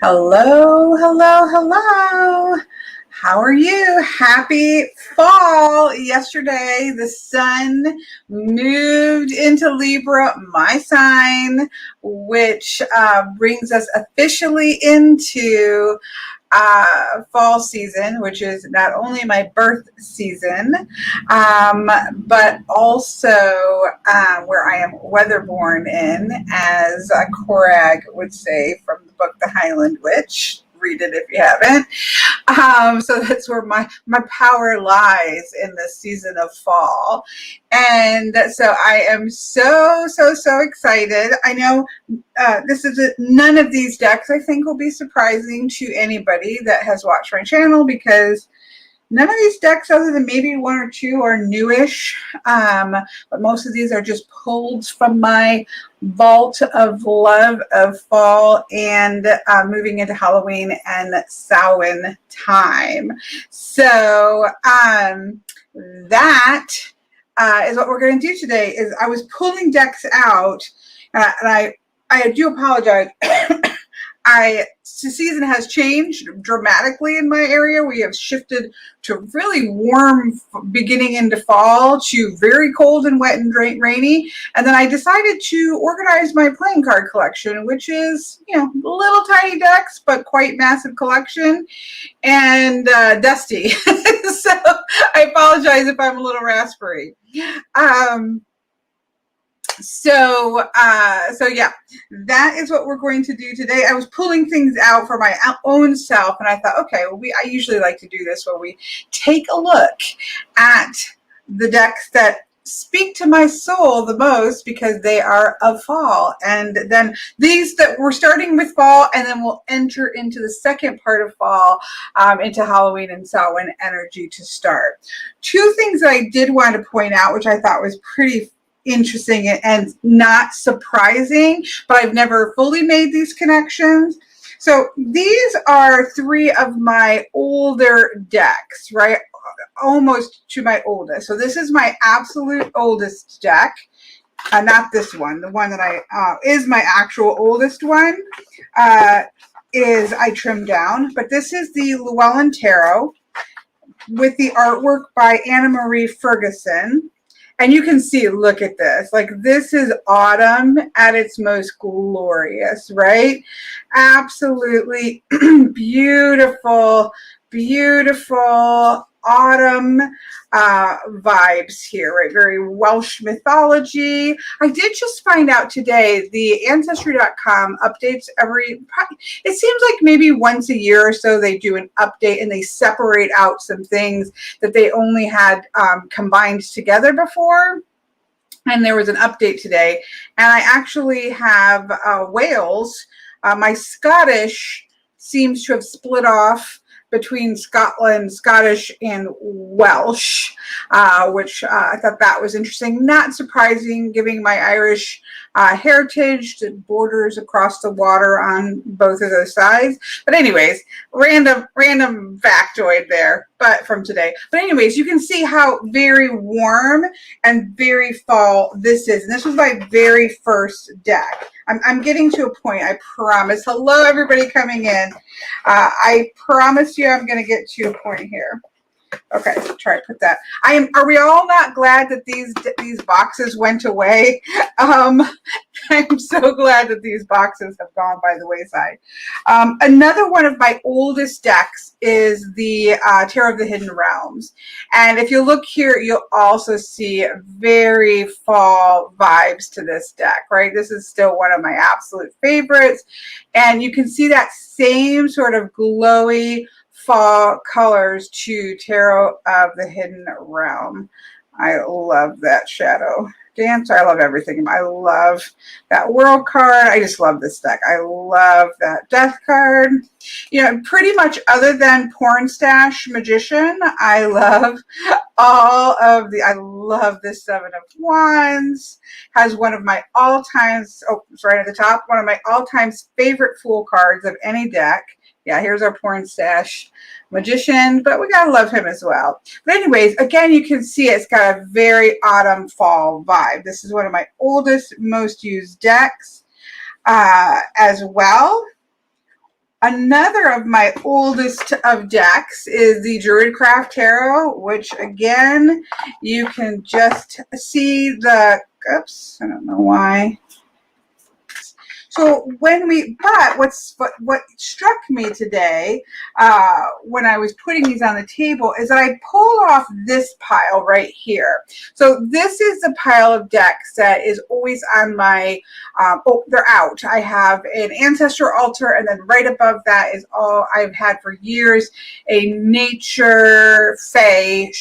Hello, hello, hello. How are you? Happy fall. Yesterday, the sun moved into Libra, my sign, which brings us officially into fall season, which is not only my birth season, but also where I am weatherborn in, as Corag would say from the book The Highland Witch. Read it if you haven't. So that's where my power lies in this season of fall. And so I am so excited. I know none of these decks I think will be surprising to anybody that has watched my channel, because none of these decks, other than maybe one or two, are newish, but most of these are just pulled from my vault of love of fall and moving into Halloween and Samhain time. So that is what we're going to do today. Is I was pulling decks out, and I do apologize. The season has changed dramatically in my area. We have shifted to really warm beginning into fall to very cold and wet and rainy. And then I decided to organize my playing card collection, which is, little tiny decks, but quite massive collection and dusty. So I apologize if I'm a little raspberry. So yeah, that is what we're going to do today. I was pulling things out for my own self, and I thought, okay, well, I usually like to do this where we take a look at the decks that speak to my soul the most, because they are of fall. And then these that we're starting with fall, and then we'll enter into the second part of fall, into Halloween and Samhain energy to start. Two things that I did want to point out, which I thought was pretty interesting and not surprising, but I've never fully made these connections. So these are three of my older decks, right? Almost to my oldest. So this is my absolute oldest deck. Not this one. The one that is my actual oldest one is I trimmed down. But this is the Llewellyn Tarot with the artwork by Anna Marie Ferguson. And you can see, look at this. Like, this is autumn at its most glorious, right? Absolutely beautiful, beautiful autumn vibes here, right? Very Welsh mythology. I did just find out today the Ancestry.com updates it seems like maybe once a year or so they do an update, and they separate out some things that they only had combined together before. And there was an update today, and I actually have Wales. My Scottish seems to have split off between Scottish and Welsh, which I thought that was interesting. Not surprising, given my Irish heritage, the borders across the water on both of those sides. But anyways, random factoid there, but from today. But anyways, you can see how very warm and very fall this is. And this was my very first deck. I'm getting to a point, I promise. Hello, everybody coming in. I promise you I'm going to get to a point here. Okay, try to put that. Are we all not glad that these boxes went away? I'm so glad that these boxes have gone by the wayside. Another one of my oldest decks is the Tarot of the Hidden Realms. And if you look here, you'll also see very fall vibes to this deck, right? This is still one of my absolute favorites. And you can see that same sort of glowy fall colors to Tarot of the Hidden Realm. I love that shadow dancer. I love everything. I love that world card. I just love this deck. I love that death card. Pretty much other than Porn Stash Magician, I love I love this Seven of Wands. Has one of my all-time, it's right at the top, one of my all-time favorite Fool cards of any deck. Yeah, here's our Porn Stash Magician, but we gotta love him as well. But anyways, again, you can see it's got a very autumn fall vibe. This is one of my oldest, most used decks as well. Another of my oldest of decks is the Druidcraft Tarot, which again, you can just see the, oops, I don't know why. So what struck me today when I was putting these on the table is that I pull off this pile right here. So this is the pile of decks that is always on my, oh, they're out. I have an ancestor altar, and then right above that is all I've had for years, a nature fae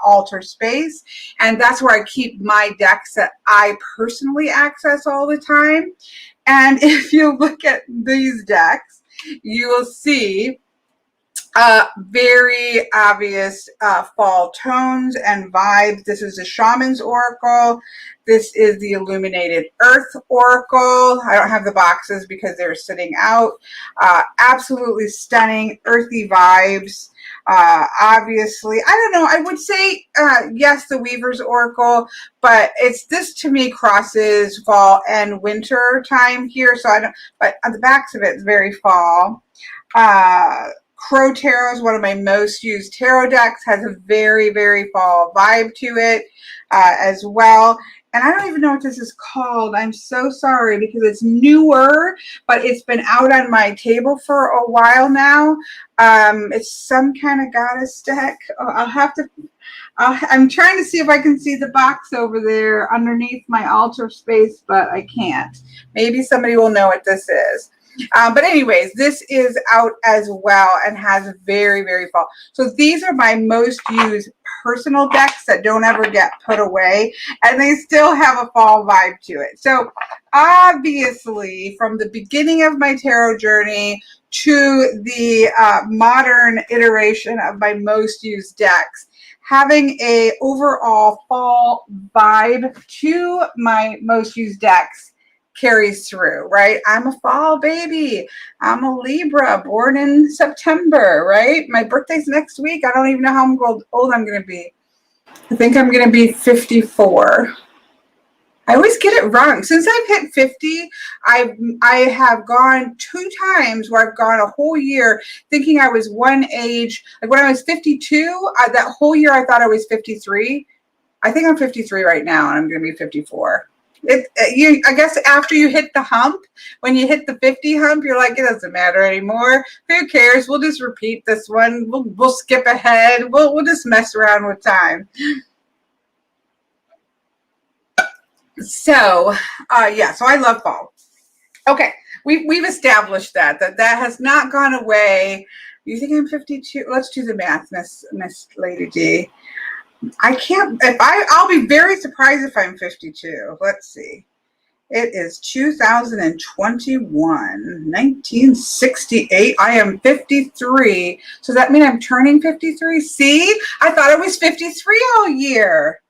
altar space. And that's where I keep my decks that I personally access all the time. And if you look at these decks, you will see very obvious fall tones and vibes. This is the Shaman's Oracle. This is the Illuminated Earth Oracle. I don't have the boxes because they're sitting out. Absolutely stunning, earthy vibes. Obviously, I don't know, I would say yes, the Weaver's Oracle, but this to me crosses fall and winter time here, so I don't, but on the backs of it, it's very fall. Crow Tarot is one of my most used tarot decks, has a very, very fall vibe to it as well. And I don't even know what this is called. I'm so sorry because it's newer, but it's been out on my table for a while now. It's some kind of goddess deck. I'm trying to see if I can see the box over there underneath my altar space, but I can't. Maybe somebody will know what this is. But anyways, this is out as well and has very, very fall. So these are my most used personal decks that don't ever get put away, and they still have a fall vibe to it. So obviously, from the beginning of my tarot journey to the modern iteration of my most used decks, having a overall fall vibe to my most used decks carries through, right? I'm a fall baby. I'm a Libra, born in September, right? My birthday's next week. I don't even know how old I'm going to be. I think I'm going to be 54. I always get it wrong. Since I've hit 50, I have gone 2 times where I've gone a whole year thinking I was one age. Like when I was 52, that whole year I thought I was 53. I think I'm 53 right now, and I'm going to be 54. I guess after you hit the hump, when you hit the 50 hump, you're like, it doesn't matter anymore. Who cares? We'll just repeat this one. We'll skip ahead. We'll just mess around with time. So, yeah, so I love fall. Okay, we've established that has not gone away. You think I'm 52? Let's do the math, Miss Lady D. I can't, I'll be very surprised if I'm 52. Let's see. It is 2021, 1968. I am 53. So that means I'm turning 53? See? I thought I was 53 all year.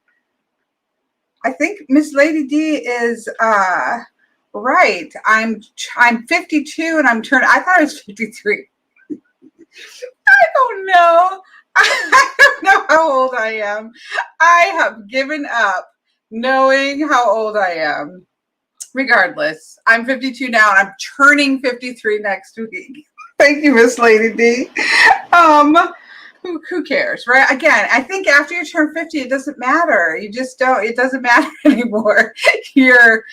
I think Miss Lady D is right. I'm 52 and I'm turning, I thought I was 53. I don't know. I don't know how old I am. I have given up knowing how old I am. Regardless, I'm 52 now, and I'm turning 53 next week. Thank you, Miss Lady D. Who cares, right? Again, I think after you turn 50, it doesn't matter. You just don't. It doesn't matter anymore. You're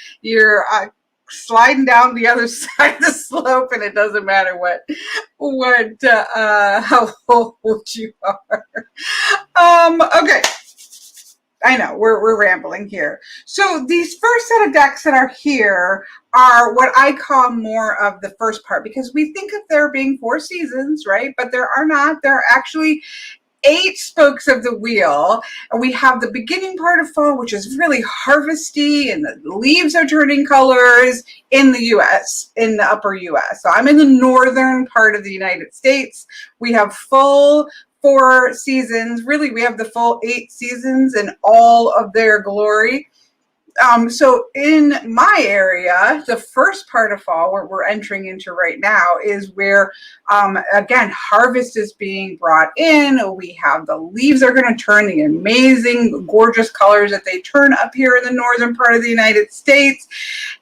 sliding down the other side of the slope, and it doesn't matter how old you are. Okay. I know we're rambling here. So these first set of decks that are here are what I call more of the first part, because we think of there being 4 seasons, right? But there are not. There are actually 8 spokes of the wheel, and we have the beginning part of fall, which is really harvesty, and the leaves are turning colors in the U.S., in the upper U.S. So I'm in the northern part of the United States. We have full 4 seasons. Really, we have the full 8 seasons in all of their glory. So in my area, the first part of fall, where we're entering into right now, is where, again, harvest is being brought in. We have the leaves are going to turn the amazing, gorgeous colors that they turn up here in the northern part of the United States.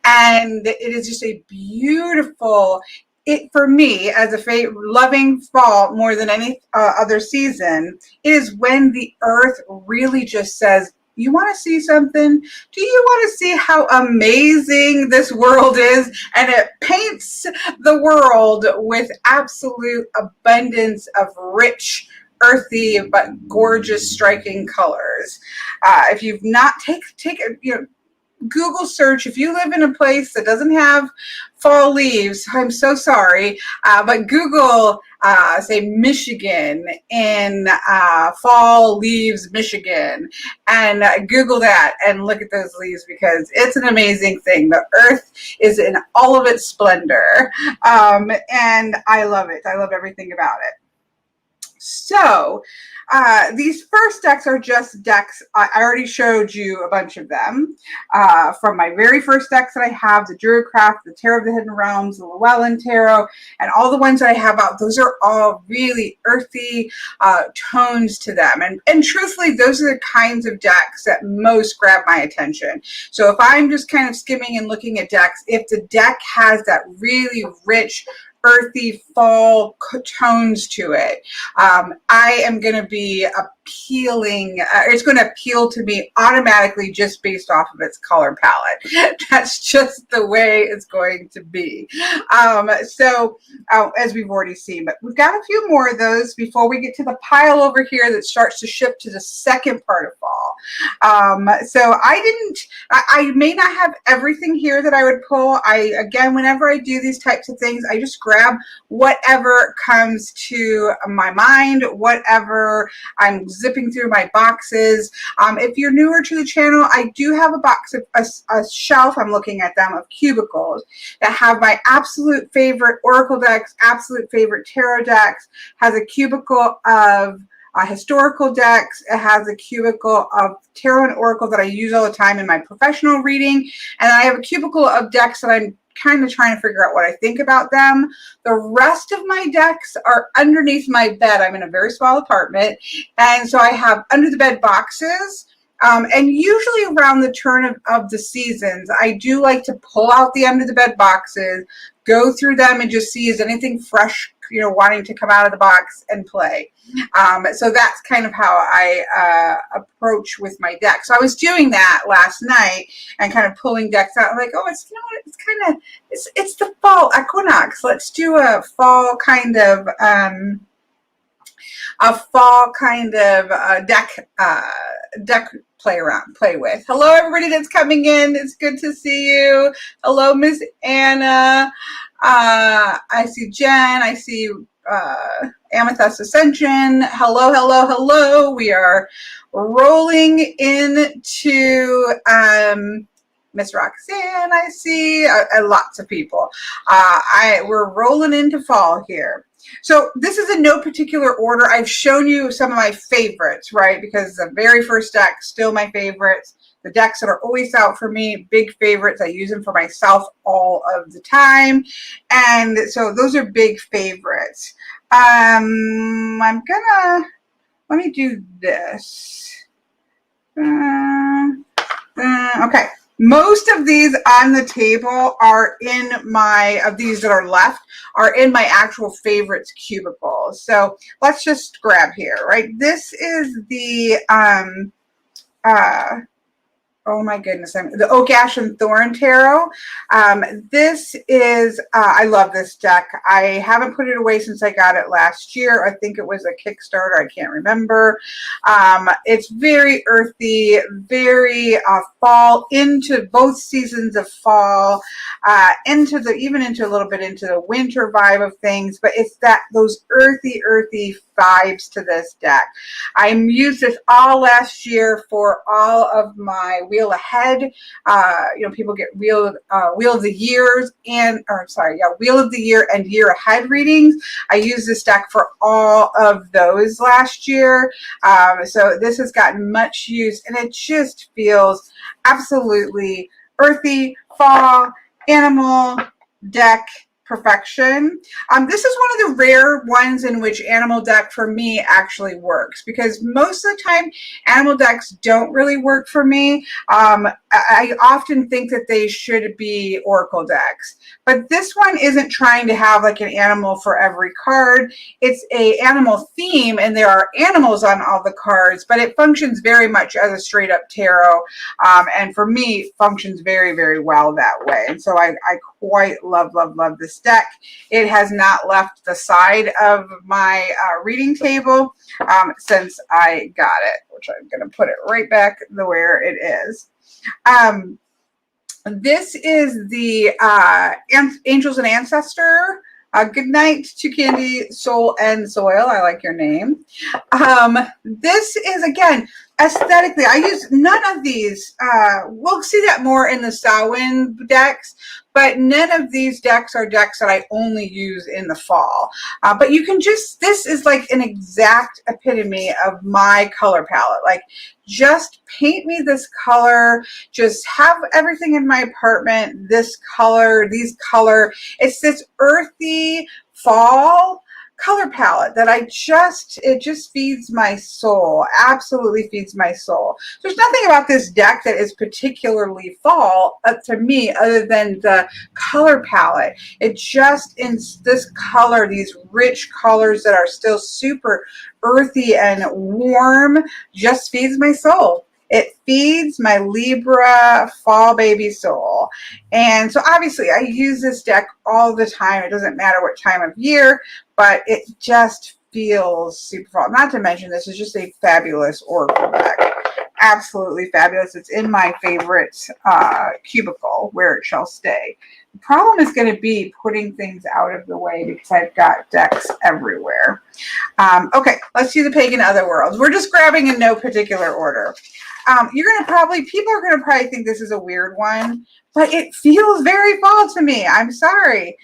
And it is just a beautiful it, for me, as a loving fall more than any other season, is when the earth really just says, you want to see something? Do you want to see how amazing this world is? And it paints the world with absolute abundance of rich, earthy, but gorgeous, striking colors. If you've not Google search, if you live in a place that doesn't have fall leaves, I'm so sorry, but Google, say Michigan and fall leaves Michigan, and Google that and look at those leaves, because it's an amazing thing. The earth is in all of its splendor, and I love it. I love everything about it. So these first decks are just decks. I already showed you a bunch of them from my very first decks that I have, the Druidcraft, the Tarot of the Hidden Realms, the Llewellyn Tarot, and all the ones that I have out. Those are all really earthy tones to them. And truthfully, those are the kinds of decks that most grab my attention. So if I'm just kind of skimming and looking at decks, if the deck has that really rich, earthy fall tones to it, I am going to be appealing. It's going to appeal to me automatically just based off of its color palette. That's just the way it's going to be. As we've already seen, but we've got a few more of those before we get to the pile over here that starts to shift to the second part of fall. So I may not have everything here that I would pull. Again, whenever I do these types of things, I just grab whatever comes to my mind, whatever I'm zipping through my boxes. If you're newer to the channel, I do have a box of a shelf, I'm looking at them, of cubicles that have my absolute favorite oracle decks, absolute favorite tarot decks, has a cubicle of historical decks. It has a cubicle of tarot and oracle that I use all the time in my professional reading. And I have a cubicle of decks that I'm kind of trying to figure out what I think about them. The rest of my decks are underneath my bed. I'm in a very small apartment, and so I have under the bed boxes. And usually around the turn of the seasons, I do like to pull out the under the bed boxes, go through them, and just see is anything fresh, wanting to come out of the box and play. So that's kind of how I approach with my deck. So I was doing that last night and kind of pulling decks out. I'm like, oh, it's it's the fall equinox. Let's do a fall kind of deck play with. Hello, everybody that's coming in. It's good to see you. Hello, Miss Anna. I see Jen. I see Amethyst Ascension. Hello, hello, hello. We are rolling into Miss Roxanne. I see lots of people. We're rolling into fall here. So this is in no particular order. I've shown you some of my favorites, right? Because the very first deck, still my favorites. The decks that are always out for me, big favorites. I use them for myself all of the time. And so those are big favorites. Let me do this. Okay. Most of these on the table are in these that are left, are in my actual favorites cubicle. So let's just grab here, right? This is the, oh my goodness, the Oak, Ash, and Thorn Tarot. This is, I love this deck. I haven't put it away since I got it last year. I think it was a Kickstarter. I can't remember. It's very earthy, very fall, into both seasons of fall, even into a little bit into the winter vibe of things. But it's those earthy vibes to this deck. I used this all last year for all of my Wheel Ahead. People get Wheel of the Years Wheel of the Year and Year Ahead readings. I used this deck for all of those last year. So this has gotten much use, and it just feels absolutely earthy, fall, animal deck perfection. This is one of the rare ones in which animal deck for me actually works, because most of the time animal decks don't really work for me. I often think that they should be Oracle decks, but this one isn't trying to have like an animal for every card. It's a animal theme, and there are animals on all the cards, but it functions very much as a straight up tarot, and for me, functions very, very well that way. And so I quite love this deck. It has not left the side of my reading table since I got it, which I'm going to put it right back where it is. This is the Angels and Ancestor. Good night to Candy, Soul, and Soil. I like your name. This is, again, aesthetically, I use none of these. We'll see that more in the Samhain decks, but none of these decks are decks that I only use in the fall. But you can just, this is like an exact epitome of my color palette. Like, just paint me this color, just have everything in my apartment, this color, these color. It's this earthy fall color palette that it just feeds my soul, absolutely feeds my soul. There's nothing about this deck that is particularly fall to me other than the color palette. It just, in this color, these rich colors that are still super earthy and warm, just feeds my soul. It feeds my Libra fall baby soul. And so obviously I use this deck all the time. It doesn't matter what time of year, but it just feels super fall. Not to mention, this is just a fabulous Oracle deck. Absolutely fabulous. It's in my favorite cubicle where it shall stay. The problem is going to be putting things out of the way because I've got decks everywhere. Okay, let's do the Pagan Otherworlds. We're just grabbing in no particular order. People are going to probably think this is a weird one, but it feels very fall to me. I'm sorry.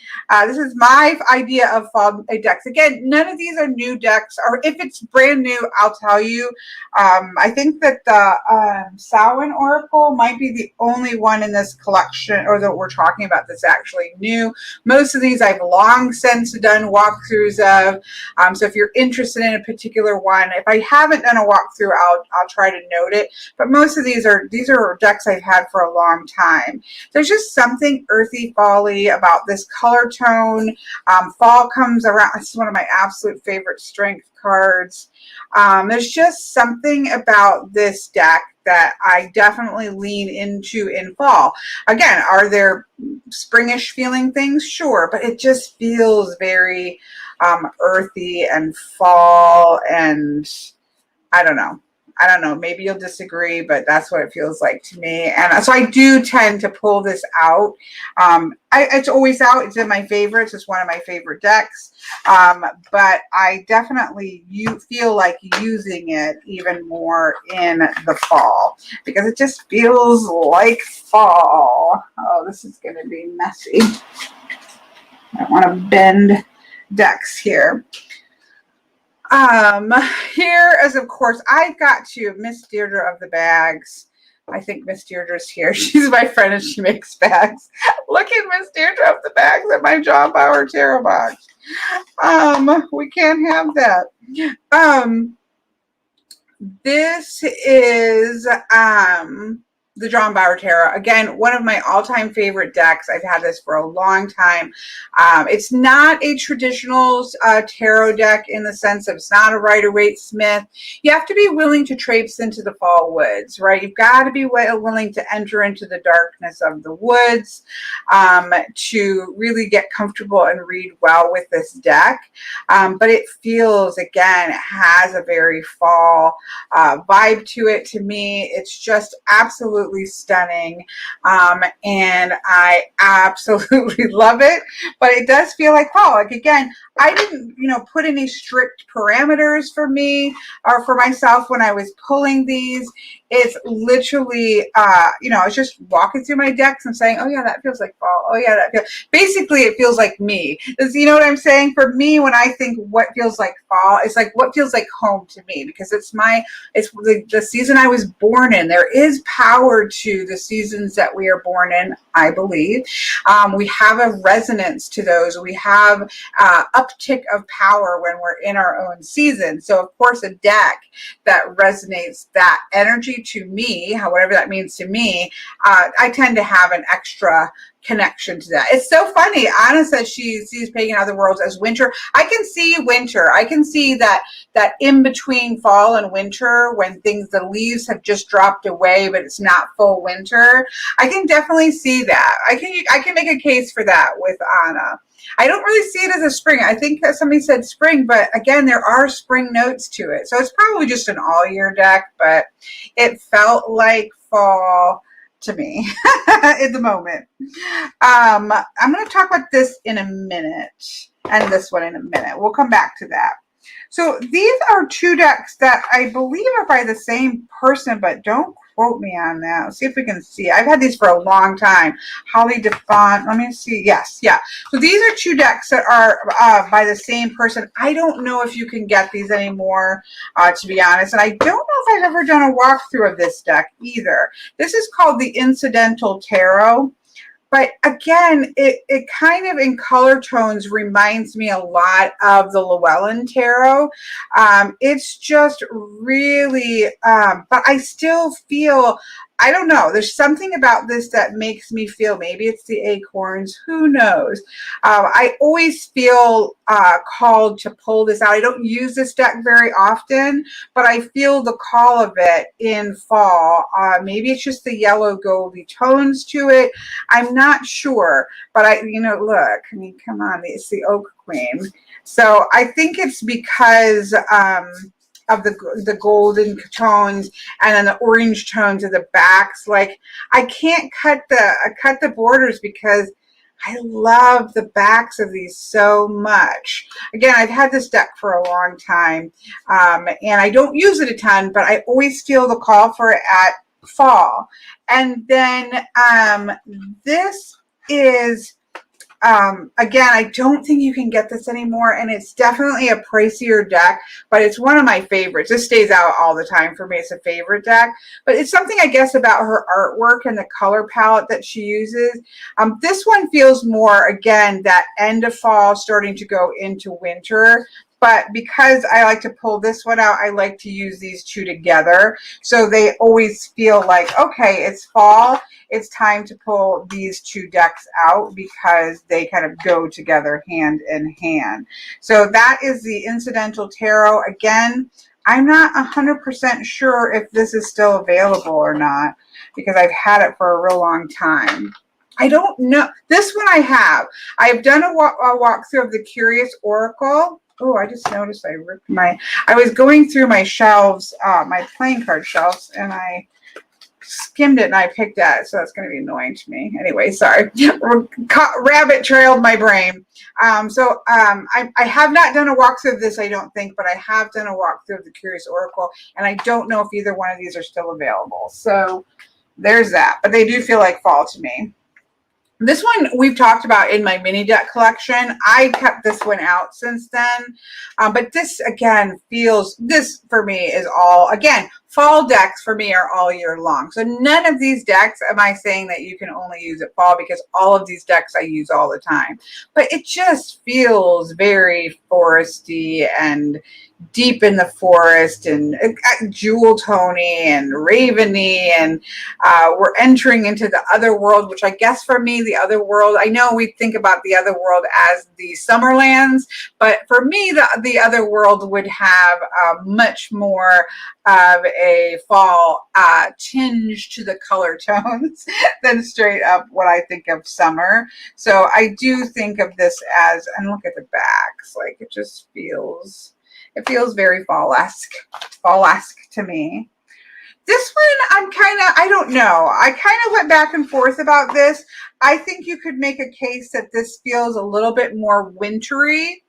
This is my idea of fall decks. Again, none of these are new decks, or if it's brand new, I'll tell you. I think that the Samhain Oracle might be the only one in this collection, or that we're talking about, that's actually new. Most of these I've long since done walkthroughs of. So if you're interested in a particular one, if I haven't done a walkthrough, I'll try to note it. But most of these are decks I've had for a long time. There's just something earthy, fall-y about this color tone. Fall comes around. This is one of my absolute favorite strength cards. There's just something about this deck that I definitely lean into in fall. Again, are there springish feeling things? Sure, but it just feels very earthy and fall, and I don't know. Maybe you'll disagree, but that's what it feels like to me. And so I do tend to pull this out. It's always out. It's in my favorites. It's one of my favorite decks. But I definitely feel like using it even more in the fall because it just feels like fall. Oh, this is going to be messy. I want to bend decks here. Here is, of course, I've got to Miss Deirdre of the bags. I think Miss Deirdre's here. She's my friend and she makes bags. Look at Miss Deirdre of the bags at my John Bauer tarot box. We can't have that. This is the John Bauer Tarot. Again, one of my all-time favorite decks. I've had this for a long time. It's not a traditional tarot deck in the sense of it's not a Rider-Waite-Smith. You have to be willing to traipse into the fall woods, right? You've got to be willing to enter into the darkness of the woods to really get comfortable and read well with this deck. But it feels, again, it has a very fall vibe to it. To me, it's just absolutely stunning, and I absolutely love it. But it does feel like fall. Like, again, I didn't, put any strict parameters for me or for myself when I was pulling these. It's literally, it's just walking through my decks and saying, oh yeah, that feels like fall. Oh yeah, that feels. Basically, it feels like me. You know what I'm saying? For me, when I think what feels like fall, it's like what feels like home to me, because it's the season I was born in. There is power to the seasons that we are born in. I believe. We have a resonance to those. We have uptick of power when we're in our own season. So of course a deck that resonates that energy to me, however that means to me, I tend to have an extra connection to that. It's so funny. Anna says she sees pagan other worlds as winter. I can see winter. I can see that in between fall and winter, when the leaves have just dropped away, but it's not full winter. I can definitely see that. I can make a case for that with Anna. I don't really see it as a spring. I think that somebody said spring, but again, there are spring notes to it. So it's probably just an all year deck, but it felt like fall to me in the moment. I'm going to talk about this in a minute and this one in a minute. We'll come back to that. So these are two decks that I believe are by the same person, but don't quote me on that. Let's see if we can see. I've had these for a long time. Holly DeFont. Let me see. Yes. Yeah. So these are two decks that are by the same person. I don't know if you can get these anymore, to be honest. And I don't know if I've ever done a walkthrough of this deck either. This is called the Incidental Tarot. But again, it kind of in color tones reminds me a lot of the Llewellyn Tarot. It's just really, but I still feel, I don't know, there's something about this that makes me feel, maybe it's the acorns, who knows. I always feel called to pull this out. I don't use this deck very often, but I feel the call of it in fall. Maybe it's just the yellow goldy tones to it. I'm not sure, but look, I mean, come on, it's the Oak Queen. So I think it's because of the golden tones and then the orange tones of the backs. Like I can't cut the borders because I love the backs of these so much. Again, I've had this deck for a long time, and I don't use it a ton, but I always feel the call for it at fall. And then this is, again, I don't think you can get this anymore, and it's definitely a pricier deck, but it's one of my favorites. This stays out all the time for me. It's a favorite deck, but it's something, I guess, about her artwork and the color palette that she uses. This one feels more, again, that end of fall starting to go into winter. But because I like to pull this one out, I like to use these two together. So they always feel like, okay, it's fall. It's time to pull these two decks out because they kind of go together hand in hand. So that is the Incidental Tarot. Again, I'm not 100% sure if this is still available or not because I've had it for a real long time. I don't know. This one I have. I've done a walkthrough of the Curious Oracle. Oh, I just noticed I ripped I was going through my shelves, my playing card shelves, and I skimmed it and I picked at it, so that's going to be annoying to me. Anyway, sorry. Rabbit trailed my brain. I have not done a walkthrough of this, I don't think, but I have done a walkthrough of the Curious Oracle, and I don't know if either one of these are still available. So there's that, but they do feel like fall to me. This one we've talked about in my mini deck collection. I kept this one out since then. But this, again, this for me is all, again, fall decks for me are all year long. So none of these decks am I saying that you can only use at fall, because all of these decks I use all the time. But it just feels very foresty and deep in the forest and jewel tony and raveny, and we're entering into the other world, which I guess for me, the other world, I know we think about the other world as the Summerlands, but for me, the other world would have much more of a fall tinge to the color tones than straight up what I think of summer. So I do think of this as, and look at the backs, like it just feels, it feels very fall-esque to me. This one, I don't know. I kind of went back and forth about this. I think you could make a case that this feels a little bit more wintry.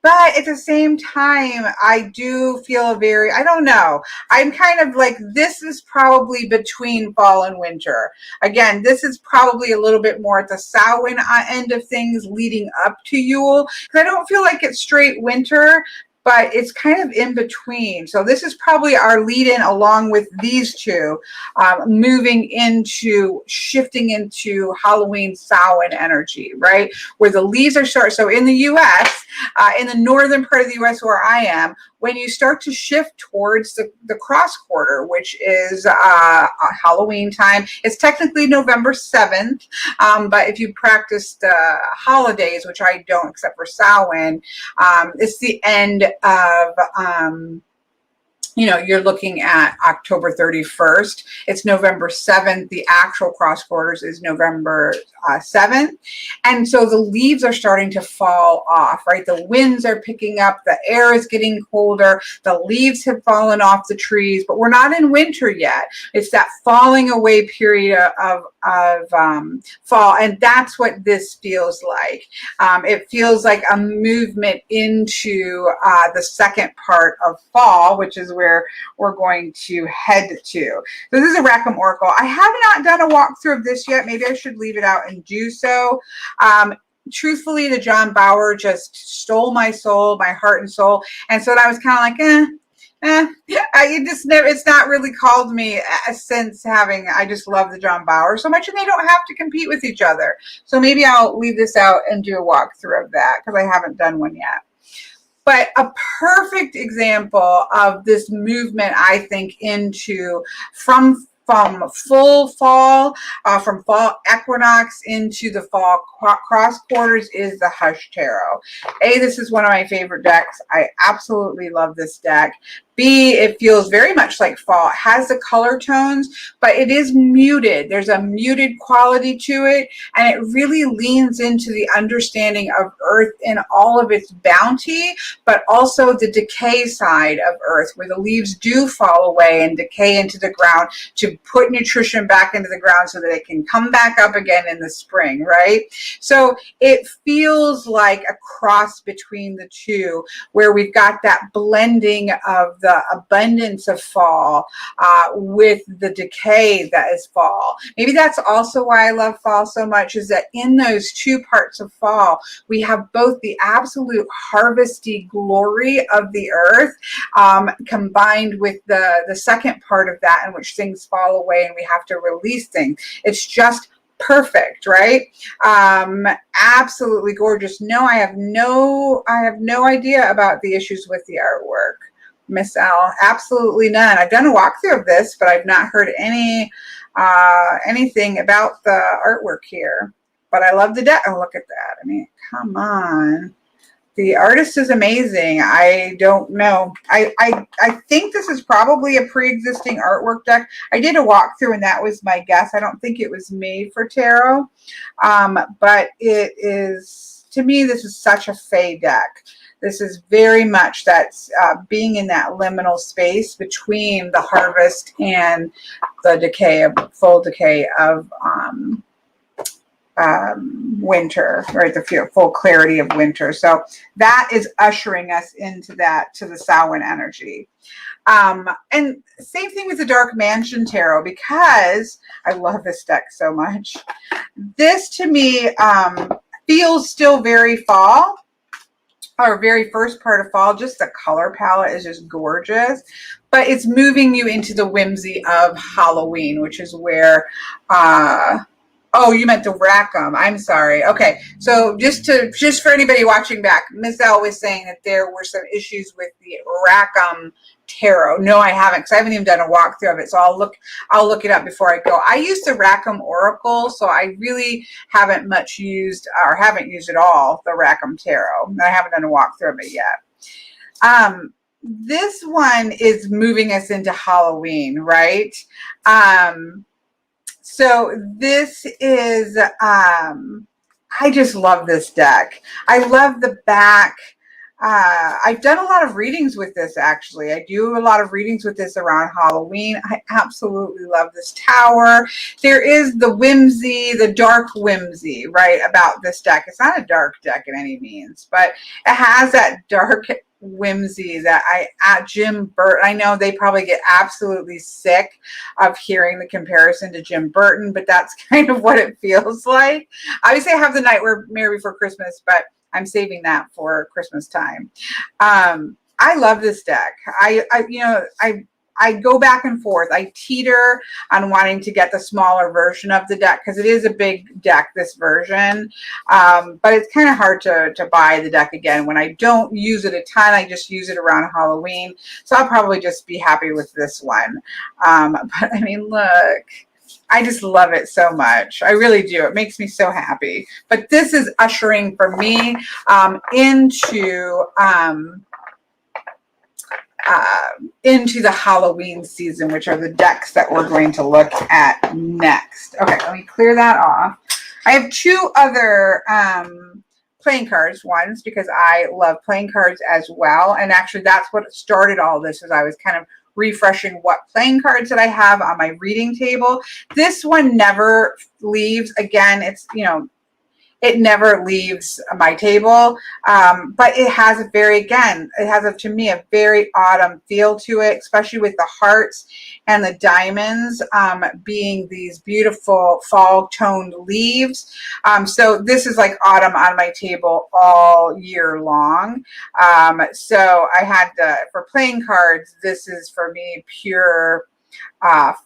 But at the same time, I do feel I don't know. I'm kind of like, this is probably between fall and winter. Again, this is probably a little bit more at the Samhain end of things leading up to Yule, because I don't feel like it's straight winter, but it's kind of in between. So this is probably our lead in along with these two, shifting into Halloween Samhain energy, right? Where the leaves are so in the US, in the northern part of the US where I am, when you start to shift towards the cross quarter, which is Halloween time, it's technically November 7th, but if you practice the holidays, which I don't except for Samhain, it's the end of you're looking at October 31st. It's November 7th. The actual cross quarters is November 7th. And so the leaves are starting to fall off, right? The winds are picking up. The air is getting colder. The leaves have fallen off the trees, but we're not in winter yet. It's that falling away period of fall. And that's what this feels like. It feels like a movement into the second part of fall, which is where we're going to head to. So this is a Rackham Oracle. I have not done a walkthrough of this yet. Maybe I should leave it out and do so. Truthfully, the John Bauer just stole my soul, my heart and soul. And so I was kind of like, it's not really called me since I just love the John Bauer so much, and they don't have to compete with each other. So maybe I'll leave this out and do a walkthrough of that because I haven't done one yet. But a perfect example of this movement, I think, from full fall, from fall equinox into the fall cross quarters is the Hush Tarot. This is one of my favorite decks. I absolutely love this deck. B, it feels very much like fall. It has the color tones, but it is muted. There's a muted quality to it, and it really leans into the understanding of Earth in all of its bounty, but also the decay side of Earth, where the leaves do fall away and decay into the ground to put nutrition back into the ground so that it can come back up again in the spring, right? So it feels like a cross between the two, where we've got that blending of the abundance of fall with the decay that is fall. Maybe that's also why I love fall so much, is that in those two parts of fall, we have both the absolute harvesty glory of the earth combined with the second part of that, in which things fall away and we have to release things. It's just perfect, right? Absolutely gorgeous. No, I have no idea about the issues with the artwork, Miss L. Absolutely none. I've done a walkthrough of this, but I've not heard anything about the artwork here. But I love the deck. Oh, look at that. I mean, come on. The artist is amazing. I don't know. I think this is probably a pre-existing artwork deck. I did a walkthrough, and that was my guess. I don't think it was made for tarot. But it is, to me, this is such a fey deck. This is very much that being in that liminal space between the harvest and the decay, full decay of winter, right? The full clarity of winter. So that is ushering us into that, to the Samhain energy. And same thing with the Dark Mansion Tarot, because I love this deck so much. This to me feels still very fall, our very first part of fall. Just the color palette is just gorgeous, but it's moving you into the whimsy of Halloween, which is where, oh, you meant the Rackham. I'm sorry. Okay, so just for anybody watching back, Miss L was saying that there were some issues with the Rackham Tarot. No, I haven't, because I haven't even done a walkthrough of it. So I'll look it up before I go. I use the Rackham Oracle, so I really haven't used at all the Rackham Tarot. I haven't done a walkthrough of it yet. This one is moving us into Halloween, right? So this is, I just love this deck. I love the back. I've done a lot of readings with this, actually. I do a lot of readings with this around Halloween. I absolutely love this tower. There is the whimsy, the dark whimsy, right, about this deck. It's not a dark deck in any means, but it has that dark whimsy that Jim Burton, I know they probably get absolutely sick of hearing the comparison to Jim Burton, but that's kind of what it feels like. Obviously, I have The Nightmare Before Christmas, but I'm saving that for Christmas time. I love this deck. I go back and forth. I teeter on wanting to get the smaller version of the deck because it is a big deck, this version. But it's kind of hard to buy the deck again. When I don't use it a ton, I just use it around Halloween. So I'll probably just be happy with this one. But I mean, look. I just love it so much. I really do. It makes me so happy. But this is ushering for me into the Halloween season, which are the decks that we're going to look at next. Okay, let me clear that off. I have two other playing cards ones because I love playing cards as well. And actually that's what started all this, as I was kind of refreshing what playing cards that I have on my reading table. This one never leaves. Again, it's, you know, it never leaves my table, but it has a very, again, it has, to me, a very autumn feel to it, especially with the hearts and the diamonds being these beautiful fall toned leaves. So this is like autumn on my table all year long. So I had for playing cards, this is for me pure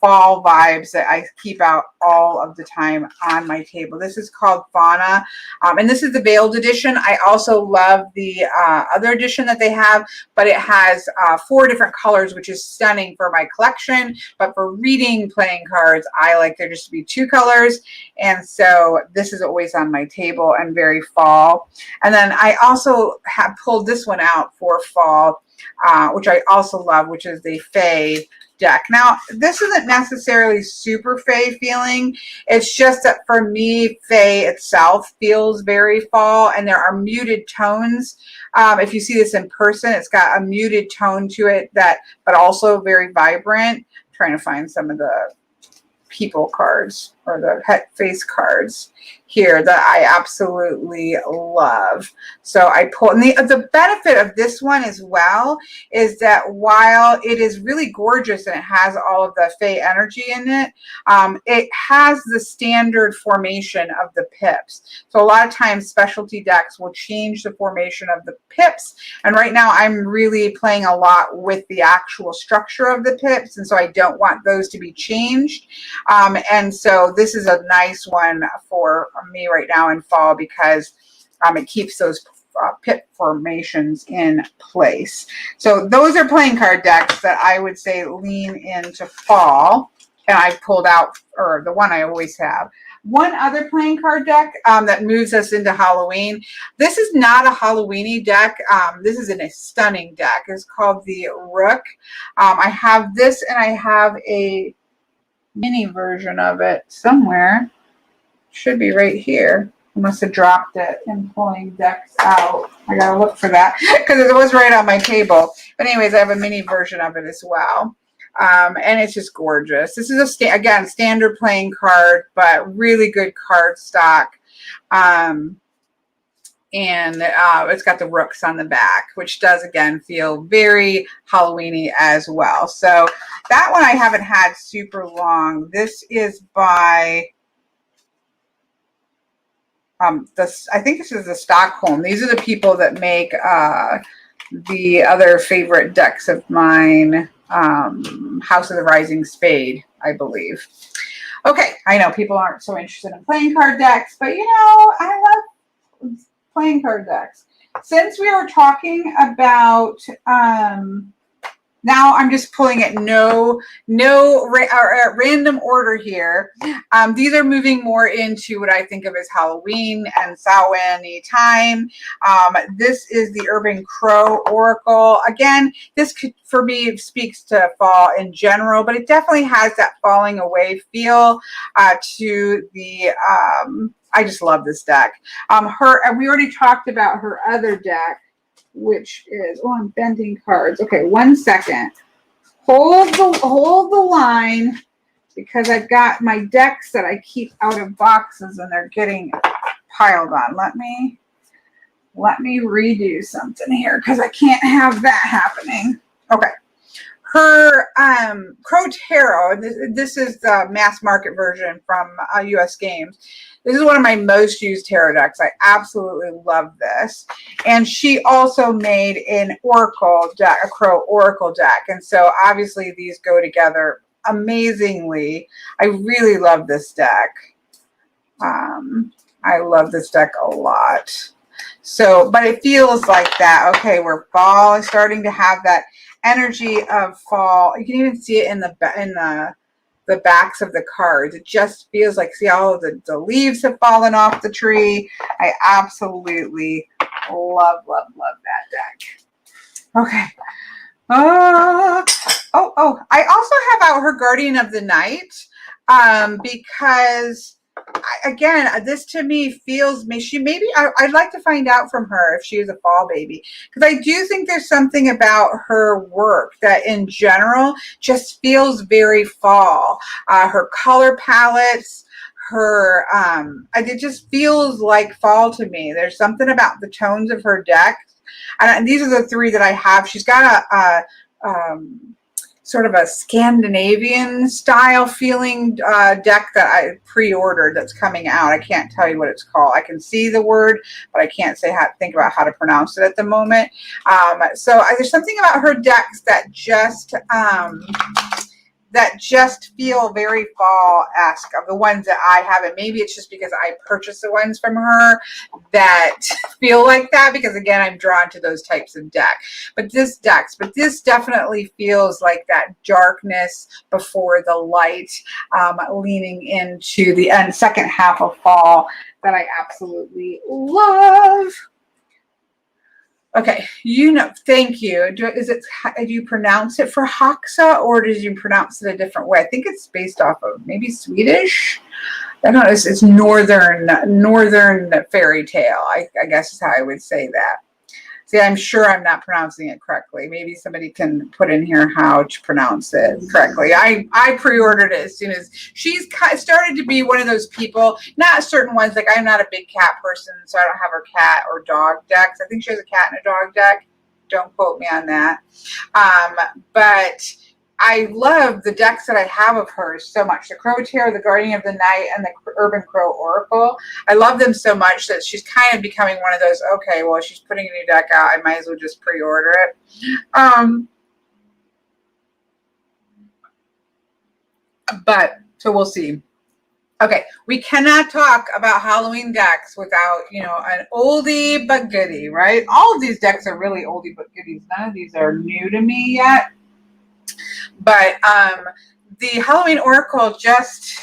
fall vibes that I keep out all of the time on my table. This is called Fauna, and this is the veiled edition. I also love the other edition that they have, but it has 4 different colors, which is stunning for my collection. But for reading playing cards, I like there just to be 2 colors, and so this is always on my table and very fall. And then I also have pulled this one out for fall, which I also love, which is the Fae deck. Now, this isn't necessarily super Fae feeling. It's just that for me, Fae itself feels very fall, and there are muted tones. If you see this in person, it's got a muted tone to it, but also very vibrant. I'm trying to find some of the people cards or the pet face cards here that I absolutely love. So I pull, and the benefit of this one as well is that while it is really gorgeous and it has all of the Fae energy in it, it has the standard formation of the pips. So a lot of times specialty decks will change the formation of the pips, and right now I'm really playing a lot with the actual structure of the pips, and so I don't want those to be changed. And so this is a nice one for me right now in fall because it keeps those pip formations in place. So those are playing card decks that I would say lean into fall. And I pulled out, or the one I always have. One other playing card deck that moves us into Halloween. This is not a Halloweeny deck. This is a stunning deck. It's called the Rook. I have this, and I have a mini version of it somewhere. Should be right here. I must have dropped it in pulling decks out. I gotta look for that because it was right on my table. But anyways, I have a mini version of it as well. And it's just gorgeous. This is again, standard playing card, but really good card stock. And it's got the rooks on the back, which does, again, feel very Halloweeny as well. So that one I haven't had super long. This is by, I think this is the Stockholm. These are the people that make the other favorite decks of mine, House of the Rising Spade, I believe. Okay, I know people aren't so interested in playing card decks, but you know, I love playing card decks. Since we are talking about, now I'm just pulling it random order here. These are moving more into what I think of as Halloween and Samhain time. This is the Urban Crow Oracle. Again, this could, for me, speaks to fall in general, but it definitely has that falling away feel to the I just love this deck. We already talked about her other deck, which is, oh, I'm bending cards. Okay, 1 second. Hold the line, because I've got my decks that I keep out of boxes and they're getting piled on. Let me redo something here because I can't have that happening. Okay. Her Crow Tarot, this is the mass market version from US Games. This is one of my most used tarot decks. I absolutely love this. And she also made an Oracle deck, a Crow Oracle deck. And so obviously these go together amazingly. I really love this deck. I love this deck a lot. So, but it feels like that. Okay, where fall is starting to have that energy of fall. You can even see it in the backs of the cards. It just feels like, see, all of the leaves have fallen off the tree. I absolutely love that deck. Okay. I also have out her Guardian of the Night because again, this to me feels I'd like to find out from her if she is a fall baby, because I do think there's something about her work that in general just feels very fall. Her color palettes, it just feels like fall to me. There's something about the tones of her deck, and these are the three that I have. She's got a sort of a Scandinavian style feeling deck that I pre-ordered that's coming out. I can't tell you what it's called. I can see the word, but I can't think about how to pronounce it at the moment. So there's something about her decks that just feel very fall-esque of the ones that I have. And maybe it's just because I purchased the ones from her that feel like that, because again, I'm drawn to those types of decks. But this definitely feels like that darkness before the light, leaning into the second half of fall that I absolutely love. Okay, thank you. Do you pronounce it for Haxa, or did you pronounce it a different way? I think it's based off of maybe Swedish. I don't know. It's northern fairy tale. I guess is how I would say that. See, I'm sure I'm not pronouncing it correctly. Maybe somebody can put in here how to pronounce it correctly. I pre-ordered it as soon as she's started to be one of those people, not certain ones, like I'm not a big cat person, so I don't have her cat or dog decks. I think she has a cat and a dog deck. Don't quote me on that. But I love the decks that I have of hers so much. The Crow Tarot, the Guardian of the Night, and the Urban Crow Oracle. I love them so much that she's kind of becoming one of those, okay, well, she's putting a new deck out, I might as well just pre-order it. So we'll see. Okay, we cannot talk about Halloween decks without, an oldie but goodie, right? All of these decks are really oldie but goodies. None of these are new to me yet. But the Halloween Oracle just,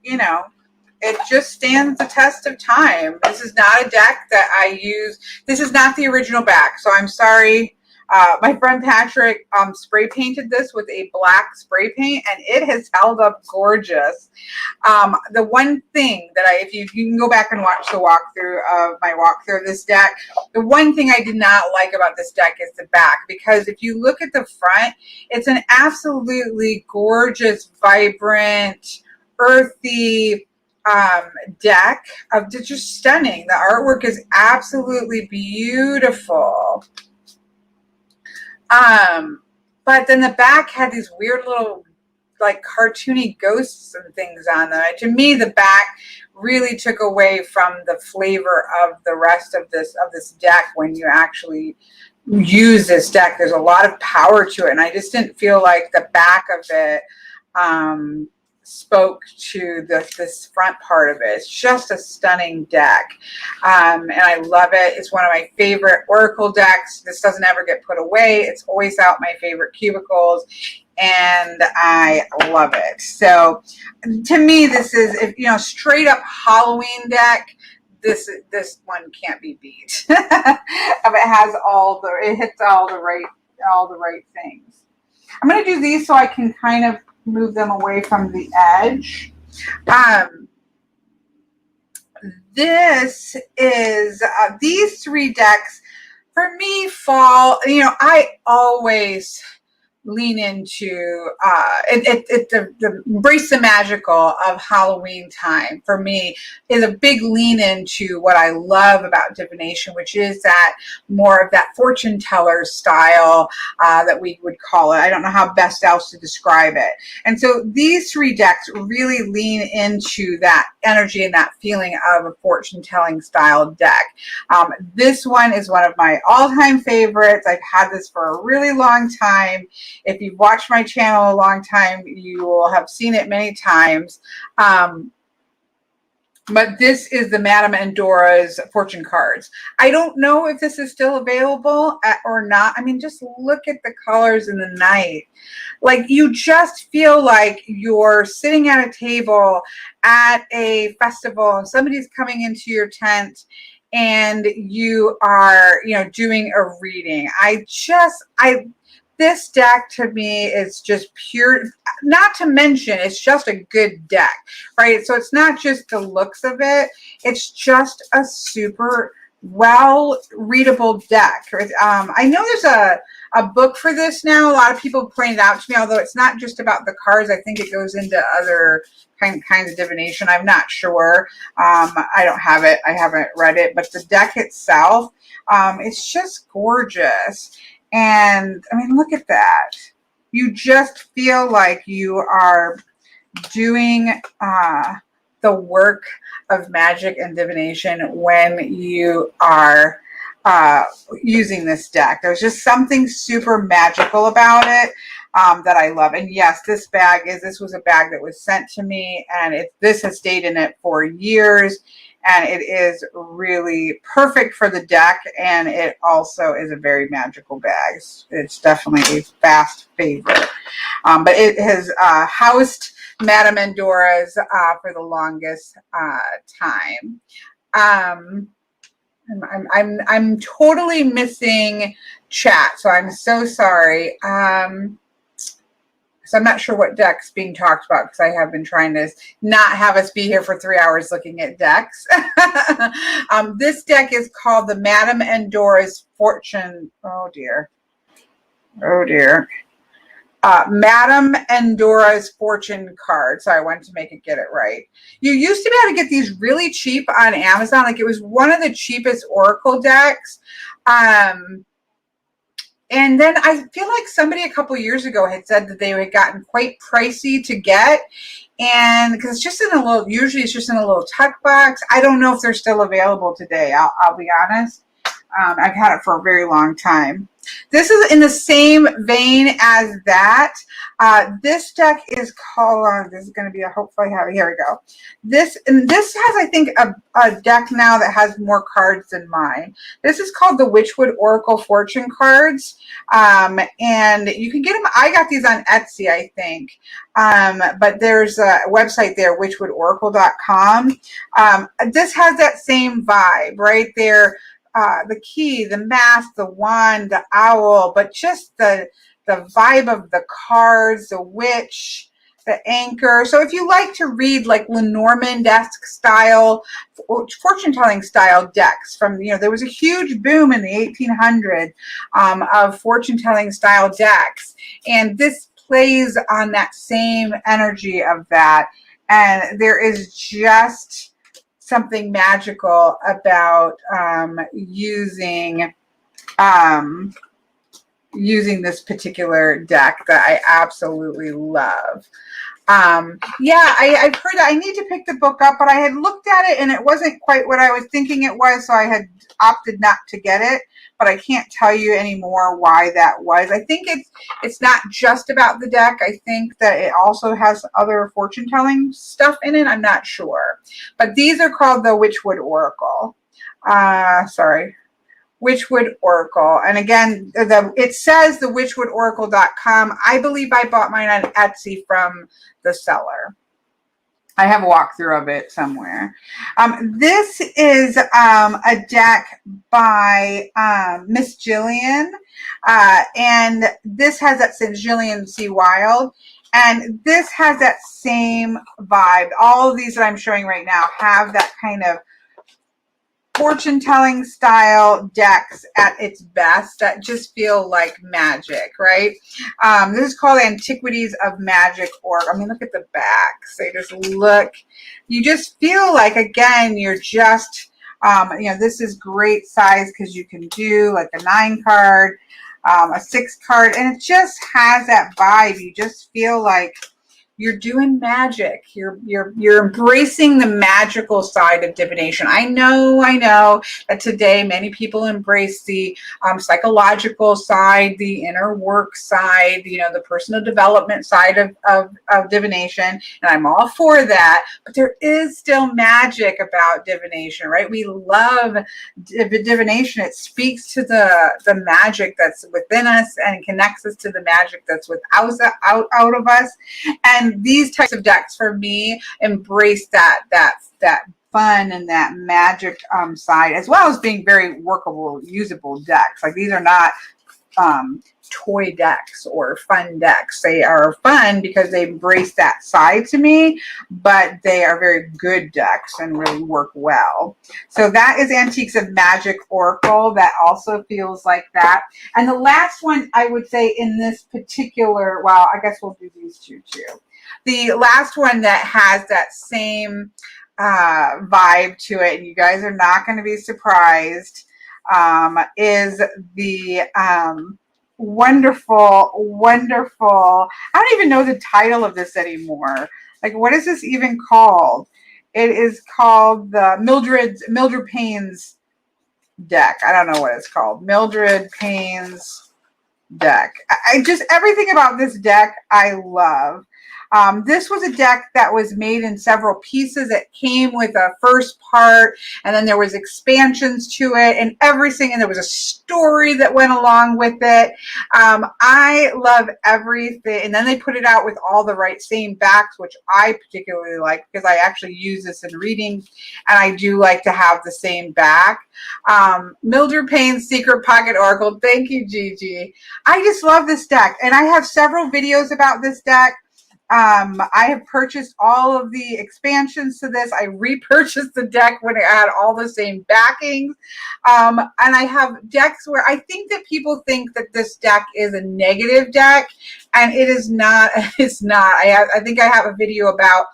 it just stands the test of time. This is not a deck that I use. This is not the original back, so I'm sorry. My friend Patrick spray painted this with a black spray paint, and it has held up gorgeous. The one thing that if you can go back and watch the my walkthrough of this deck, the one thing I did not like about this deck is the back, because if you look at the front, it's an absolutely gorgeous, vibrant, earthy deck of just stunning. The artwork is absolutely beautiful. But then the back had these weird little like cartoony ghosts and things on them. To me, the back really took away from the flavor of the rest of this deck. When you actually use this deck, there's a lot of power to it, and I just didn't feel like the back of it spoke to this front part of it. It's just a stunning deck, and I love it. It's one of my favorite Oracle decks. This doesn't ever get put away. It's always out my favorite cubicles, and I love it. So to me, this is, straight up Halloween deck. This one can't be beat. It hits all the right things. I'm going to do these so I can kind of move them away from the edge. This is these three decks for me fall. I always lean into embrace the magical of Halloween time for me is a big lean into what I love about divination, which is that more of that fortune teller style that we would call it. I don't know how best else to describe it. And so these three decks really lean into that energy and that feeling of a fortune telling style deck. This one is one of my all-time favorites. I've had this for a really long time. If you've watched my channel a long time, you will have seen it many times. But this is the Madame Endora's fortune cards. I don't know if this is still available or not. I mean, just look at the colors in the night. Like, you just feel like you're sitting at a table at a festival and somebody's coming into your tent and you are, you know, doing a reading. This deck to me is just pure, not to mention it's just a good deck, right? So it's not just the looks of it, it's just a super well readable deck. I know there's a book for this now. A lot of people pointed out to me, although it's not just about the cards. I think it goes into other kinds of divination. I'm not sure. I don't have it. I haven't read it, but the deck itself, it's just gorgeous. And I mean, look at that. You just feel like you are doing the work of magic and divination when you are using this deck. There's just something super magical about it that I love. And yes, this was a bag that was sent to me, and this has stayed in it for years. And it is really perfect for the deck, and it also is a very magical bag. It's definitely a fast favorite. But it has housed Madame Endora's for the longest time. I'm totally missing chat, so I'm so sorry. So I'm not sure what deck's being talked about because I have been trying to not have us be here for 3 hours looking at decks. This deck is called the Madame Endora's Fortune. Oh dear. Oh dear. Madame Endora's Fortune card. So I wanted to get it right. You used to be able to get these really cheap on Amazon. Like, it was one of the cheapest Oracle decks. And then I feel like somebody a couple years ago had said that they had gotten quite pricey to get. And because it's just in a little, usually it's just in a little tuck box. I don't know if they're still available today. I'll be honest. I've had it for a very long time. This is in the same vein as that. This deck is called, this is going to be hopefully have it. Here we go. This has, I think, a deck now that has more cards than mine. This is called the Witchwood Oracle Fortune cards. And you can get them. I got these on Etsy, I think. But there's a website there, witchwoodoracle.com. This has that same vibe right there. The key, the mask, the wand, the owl, but just the vibe of the cards, the witch, the anchor. So if you like to read like Lenormand-esque style, fortune-telling style decks from, there was a huge boom in the 1800s of fortune-telling style decks. And this plays on that same energy of that. And there is just something magical about using this particular deck that I absolutely love. Yeah, I've heard that. I need to pick the book up, but I had looked at it and it wasn't quite what I was thinking it was, so I had opted not to get it. But I can't tell you anymore why that was. I think it's not just about the deck. I think that it also has other fortune-telling stuff in it. I'm not sure. But these are called the Witchwood Oracle. Witchwood Oracle. And again, it says the witchwoodoracle.com. I believe I bought mine on Etsy from the seller. I have a walkthrough of it somewhere. This is a deck by Miss Jillian. And this has that St. Jillian C. Wild. And this has that same vibe. All of these that I'm showing right now have that kind of fortune telling style decks at its best that just feel like magic, right? This is called Antiquities of Magic Oracle. I mean, look at the back. So just look, you just feel like, again, you're just, you know, this is great size because you can do like a 9 card, a 6 card, and it just has that vibe. You just feel like you're doing magic. You're embracing the magical side of divination. I know that today many people embrace the psychological side, the inner work side, you know, the personal development side of divination, and I'm all for that. But there is still magic about divination, right? We love divination. It speaks to the magic that's within us and connects us to the magic that's without out of us. And these types of decks for me embrace that fun and that magic side, as well as being very workable, usable decks. Like, these are not toy decks or fun decks. They are fun because they embrace that side to me, but they are very good decks and really work well. So that is Antiques of Magic Oracle. That also feels like that. And the last one I would say in this particular, well, I guess we'll do these two too. The last one that has that same vibe to it, and you guys are not going to be surprised, is the wonderful, I don't even know the title of this anymore. Like, what is this even called? It is called the Mildred Paynes deck. I don't know what it's called. Mildred Paynes deck. I just, everything about this deck I love. This was a deck that was made in several pieces. It came with a first part, and then there was expansions to it, and everything, and there was a story that went along with it. I love everything, and then they put it out with all the same backs, which I particularly like because I actually use this in readings, and I do like to have the same back. Mildred Payne's Secret Pocket Oracle. Thank you, Gigi. I just love this deck, and I have several videos about this deck. I have purchased all of the expansions to this. I repurchased the deck when it had all the same backings. And I have decks where I think that people think that this deck is a negative deck, and it is not. It's not. I think I have a video about,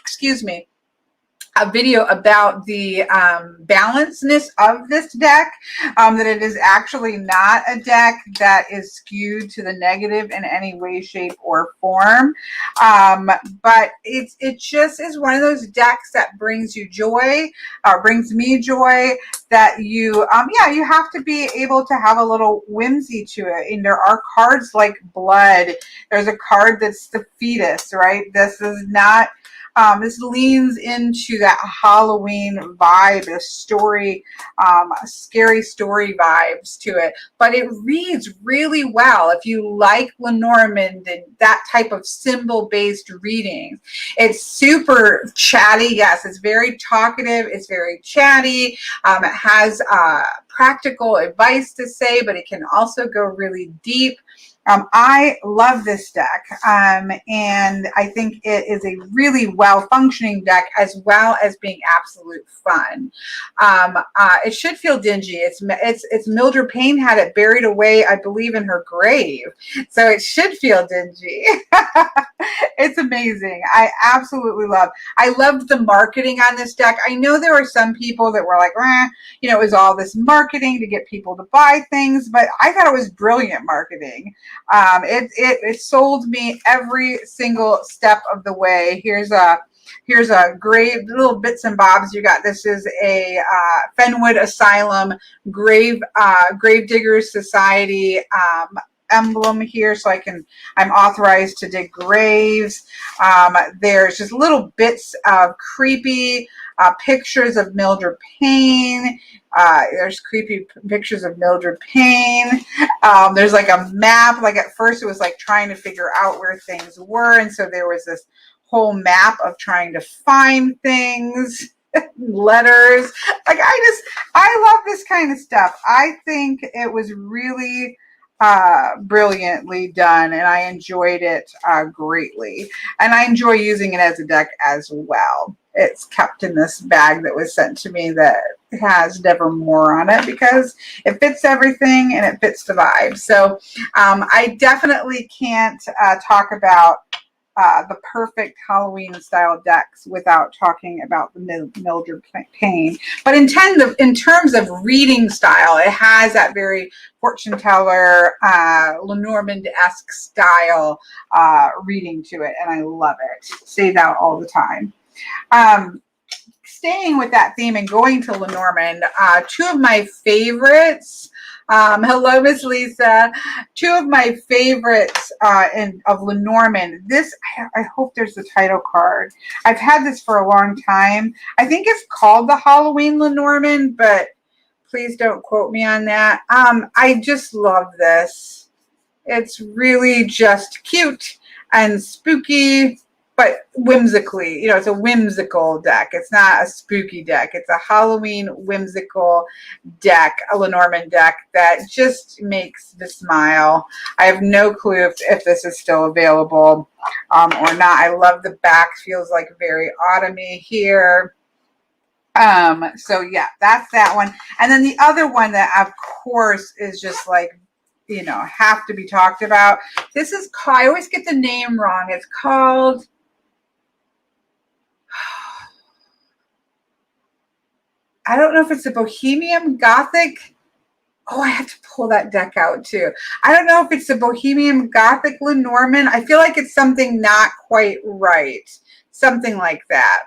excuse me, a video about the balancedness of this deck, that it is actually not a deck that is skewed to the negative in any way, shape, or form. But it just is one of those decks that brings you joy, or brings me joy, that you, yeah, you have to be able to have a little whimsy to it. And there are cards like Blood. There's a card that's the fetus, right? This is not, this leans into that Halloween vibe, a story, scary story vibes to it. But it reads really well if you like Lenormand and that type of symbol-based reading. It's super chatty. Yes, it's very talkative. It's very chatty. It has practical advice to say, but it can also go really deep. I love this deck, and I think it is a really well-functioning deck, as well as being absolute fun. It should feel dingy. It's Mildred Payne had it buried away, I believe, in her grave, so it should feel dingy. It's amazing. I absolutely love. I loved the marketing on this deck. I know there were some people that were like, you know, it was all this marketing to get people to buy things, but I thought it was brilliant marketing. It sold me every single step of the way. Here's a grave, little bits and bobs you got. This is a Fenwood Asylum Gravediggers Society emblem here, so I'm authorized to dig graves. There's just little bits of creepy pictures of Mildred Payne. There's creepy pictures of Mildred Payne. There's like a map. Like, at first it was like trying to figure out where things were, and so there was this whole map of trying to find things. Letters. Like, I love this kind of stuff. I think it was really brilliantly done, and I enjoyed it greatly, and I enjoy using it as a deck as well. it's kept in this bag that was sent to me that has Nevermore on it because it fits everything and it fits the vibe. So I definitely can't talk about the perfect Halloween style decks without talking about the Mildred Payne. But in terms of reading style, it has that very fortune teller, Lenormand-esque style reading to it, and I love it. Say that all the time. Staying with that theme and going to Lenormand, two of my favorites. Hello, Miss Lisa. Two of my favorites of Lenormand. This, I hope there's the title card. I've had this for a long time. I think it's called the Halloween Lenormand, but please don't quote me on that. I just love this. It's really just cute and spooky, but whimsically, you know, it's a whimsical deck. It's not a spooky deck. It's a Halloween whimsical deck, a Lenormand deck that just makes me smile. I have no clue if this is still available or not. I love the back. Feels like very autumny here. So yeah, that's that one. And then the other one that, of course, is just like, you know, have to be talked about. This is called, I always get the name wrong. It's called, I don't know if it's a Bohemian Gothic. Oh, I have to pull that deck out too. I don't know if it's a Bohemian Gothic Lenormand. I feel like it's something not quite right. Something like that.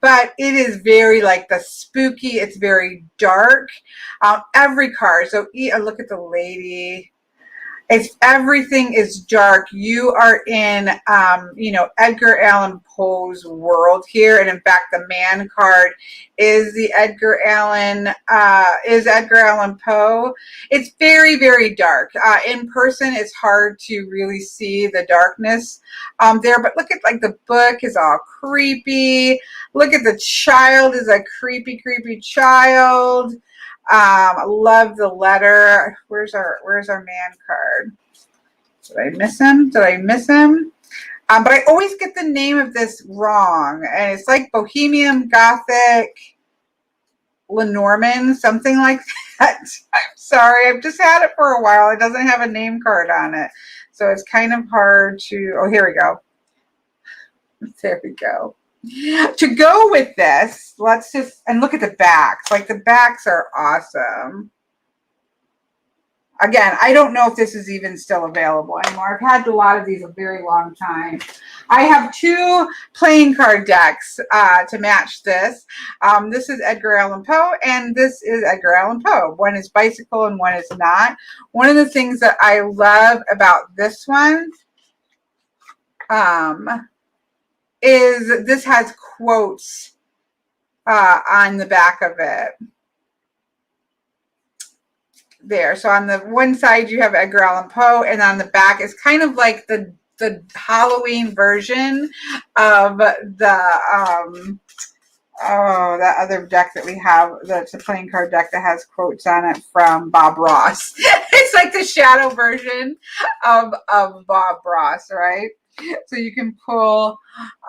But it is very like the spooky. It's very dark. Every card. So look at the lady. If everything is dark, you are in, you know, Edgar Allan Poe's world here. And in fact, the man card is the Edgar Allan Poe. It's very, very dark. In person, it's hard to really see the darkness there. But look at, like, the book is all creepy. Look at the child is a creepy, creepy child. I love the letter. Where's our man card? Did I miss him? But I always get the name of this wrong. And it's like Bohemian Gothic Lenormand, something like that. I'm sorry. I've just had it for a while. It doesn't have a name card on it. So it's kind of hard to, oh, here we go. There we go. To go with this, let's just, and look at the backs. Like, the backs are awesome. Again, I don't know if this is even still available anymore. I've had a lot of these a very long time. I have two playing card decks to match this. This is Edgar Allan Poe, and this is Edgar Allan Poe. One is bicycle and one is not. One of the things that I love about this one is this has quotes on the back of it. There. So on the one side you have Edgar Allan Poe, and on the back is kind of like the Halloween version of the that other deck that we have, that's a playing card deck that has quotes on it from Bob Ross. It's like the shadow version of Bob Ross, right? So you can pull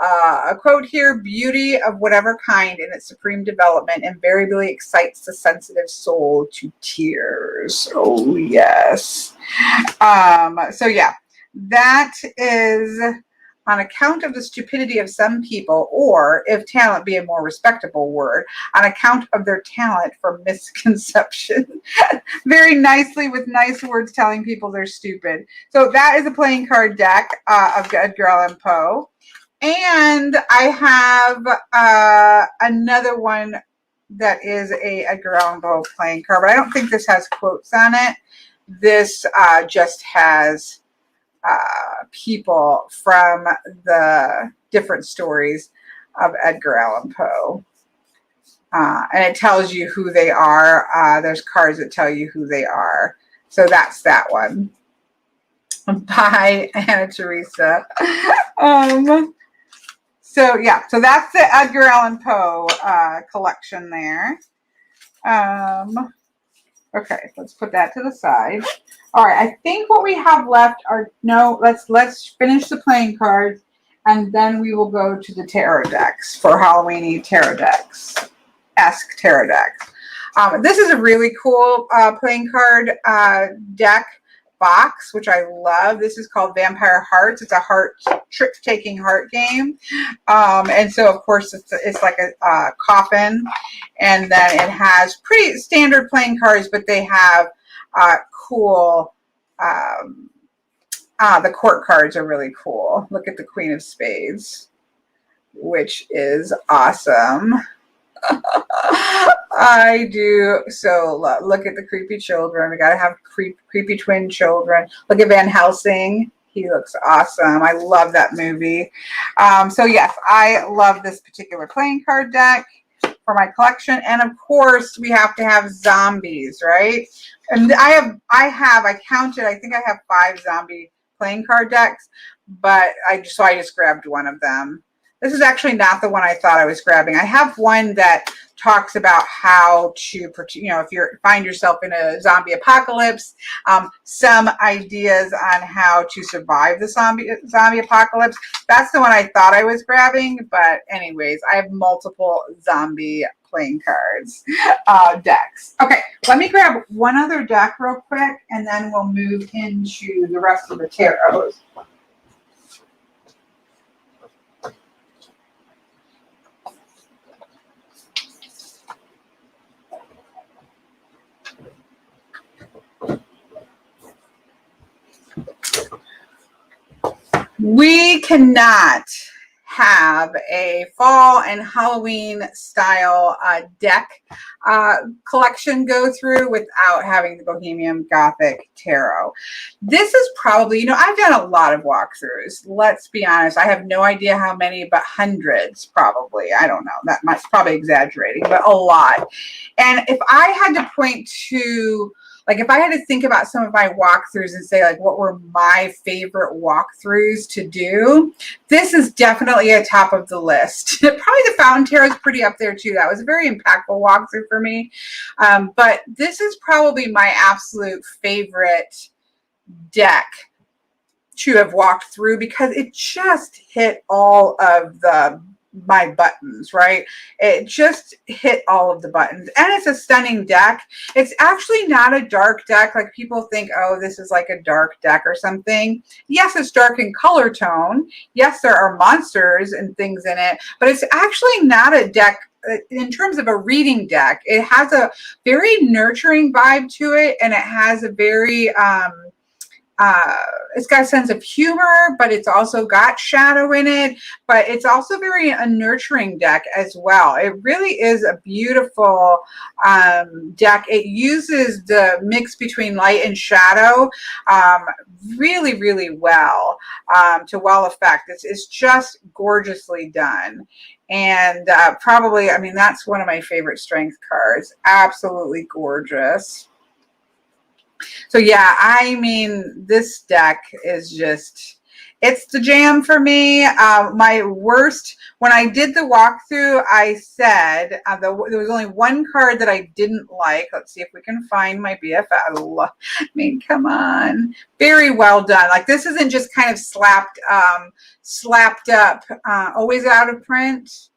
a quote here: beauty of whatever kind in its supreme development invariably excites the sensitive soul to tears. Oh, yes. So yeah, that is on account of the stupidity of some people, or, if talent be a more respectable word, on account of their talent for misconception. Very nicely, with nice words, telling people they're stupid. So that is a playing card deck of Edgar Allan Poe. And I have another one that is a Edgar Allan Poe playing card, but I don't think this has quotes on it. This just has people from the different stories of Edgar Allan Poe. And it tells you who they are. There's cards that tell you who they are. So that's that one. By Anna Teresa. So yeah, so that's the Edgar Allan Poe collection there. Okay, let's put that to the side. All right, I think what we have left are, no, let's finish the playing cards, And then we will go to the tarot decks for Halloweeny tarot decks-esque tarot decks. This is a really cool playing card deck box, which I love. This is called Vampire Hearts. It's a trick-taking heart game. And so, of course, it's like a coffin. And then it has pretty standard playing cards, but they have cool... the court cards are really cool. Look at the Queen of Spades, which is awesome. I do so look at the creepy children. We gotta have creepy twin children. Look at Van Helsing. He looks awesome. I love that movie. So yes, I love this particular playing card deck for my collection. And of course, we have to have zombies, right? And I counted, I think I have 5 zombie playing card decks, but I just grabbed one of them. This is actually not the one I thought I was grabbing. I have one that talks about how to, if you find yourself in a zombie apocalypse, some ideas on how to survive the zombie apocalypse. That's the one I thought I was grabbing, but anyways, I have multiple zombie playing cards decks. Okay, let me grab one other deck real quick, and then we'll move into the rest of the tarots. We cannot have a fall and Halloween style deck collection go through without having the Bohemian Gothic Tarot. This is probably, I've done a lot of walkthroughs. Let's be honest. I have no idea how many, but hundreds probably. I don't know. That might probably exaggerating, but a lot. And if I had to point to, if I had to think about some of my walkthroughs and say, what were my favorite walkthroughs to do, this is definitely at top of the list. Probably the Fountain Tarot is pretty up there, too. That was a very impactful walkthrough for me. But this is probably my absolute favorite deck to have walked through because it just hit all of my buttons, right? It just hit all of the buttons, and it's a stunning deck. It's actually not a dark deck like people think. Oh, this is like a dark deck or something. Yes, it's dark in color tone. Yes, there are monsters and things in it, but it's actually not a deck in terms of a reading deck. It has a very nurturing vibe to it, and it has a very it's got a sense of humor, but it's also got shadow in it, but it's also very a nurturing deck as well. It really is a beautiful deck. It uses the mix between light and shadow really, really well to well effect. It's just gorgeously done. And probably, that's one of my favorite strength cards. Absolutely gorgeous. So yeah, this deck is just, it's the jam for me. My worst, when I did the walkthrough, I said there was only one card that I didn't like. Let's see if we can find my BFF. Come on. Very well done. This isn't just kind of slapped up, always out of print.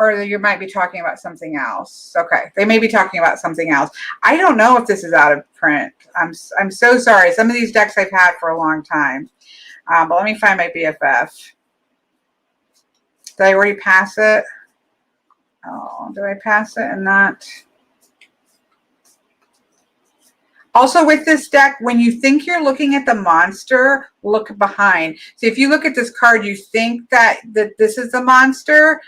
Or you might be talking about something else. Okay, they may be talking about something else. I don't know if this is out of print. I'm so sorry. Some of these decks I've had for a long time. But let me find my BFF. Did I already pass it? Oh, did I pass it and not? Also with this deck, when you think you're looking at the monster, look behind. So if you look at this card, you think that this is the monster,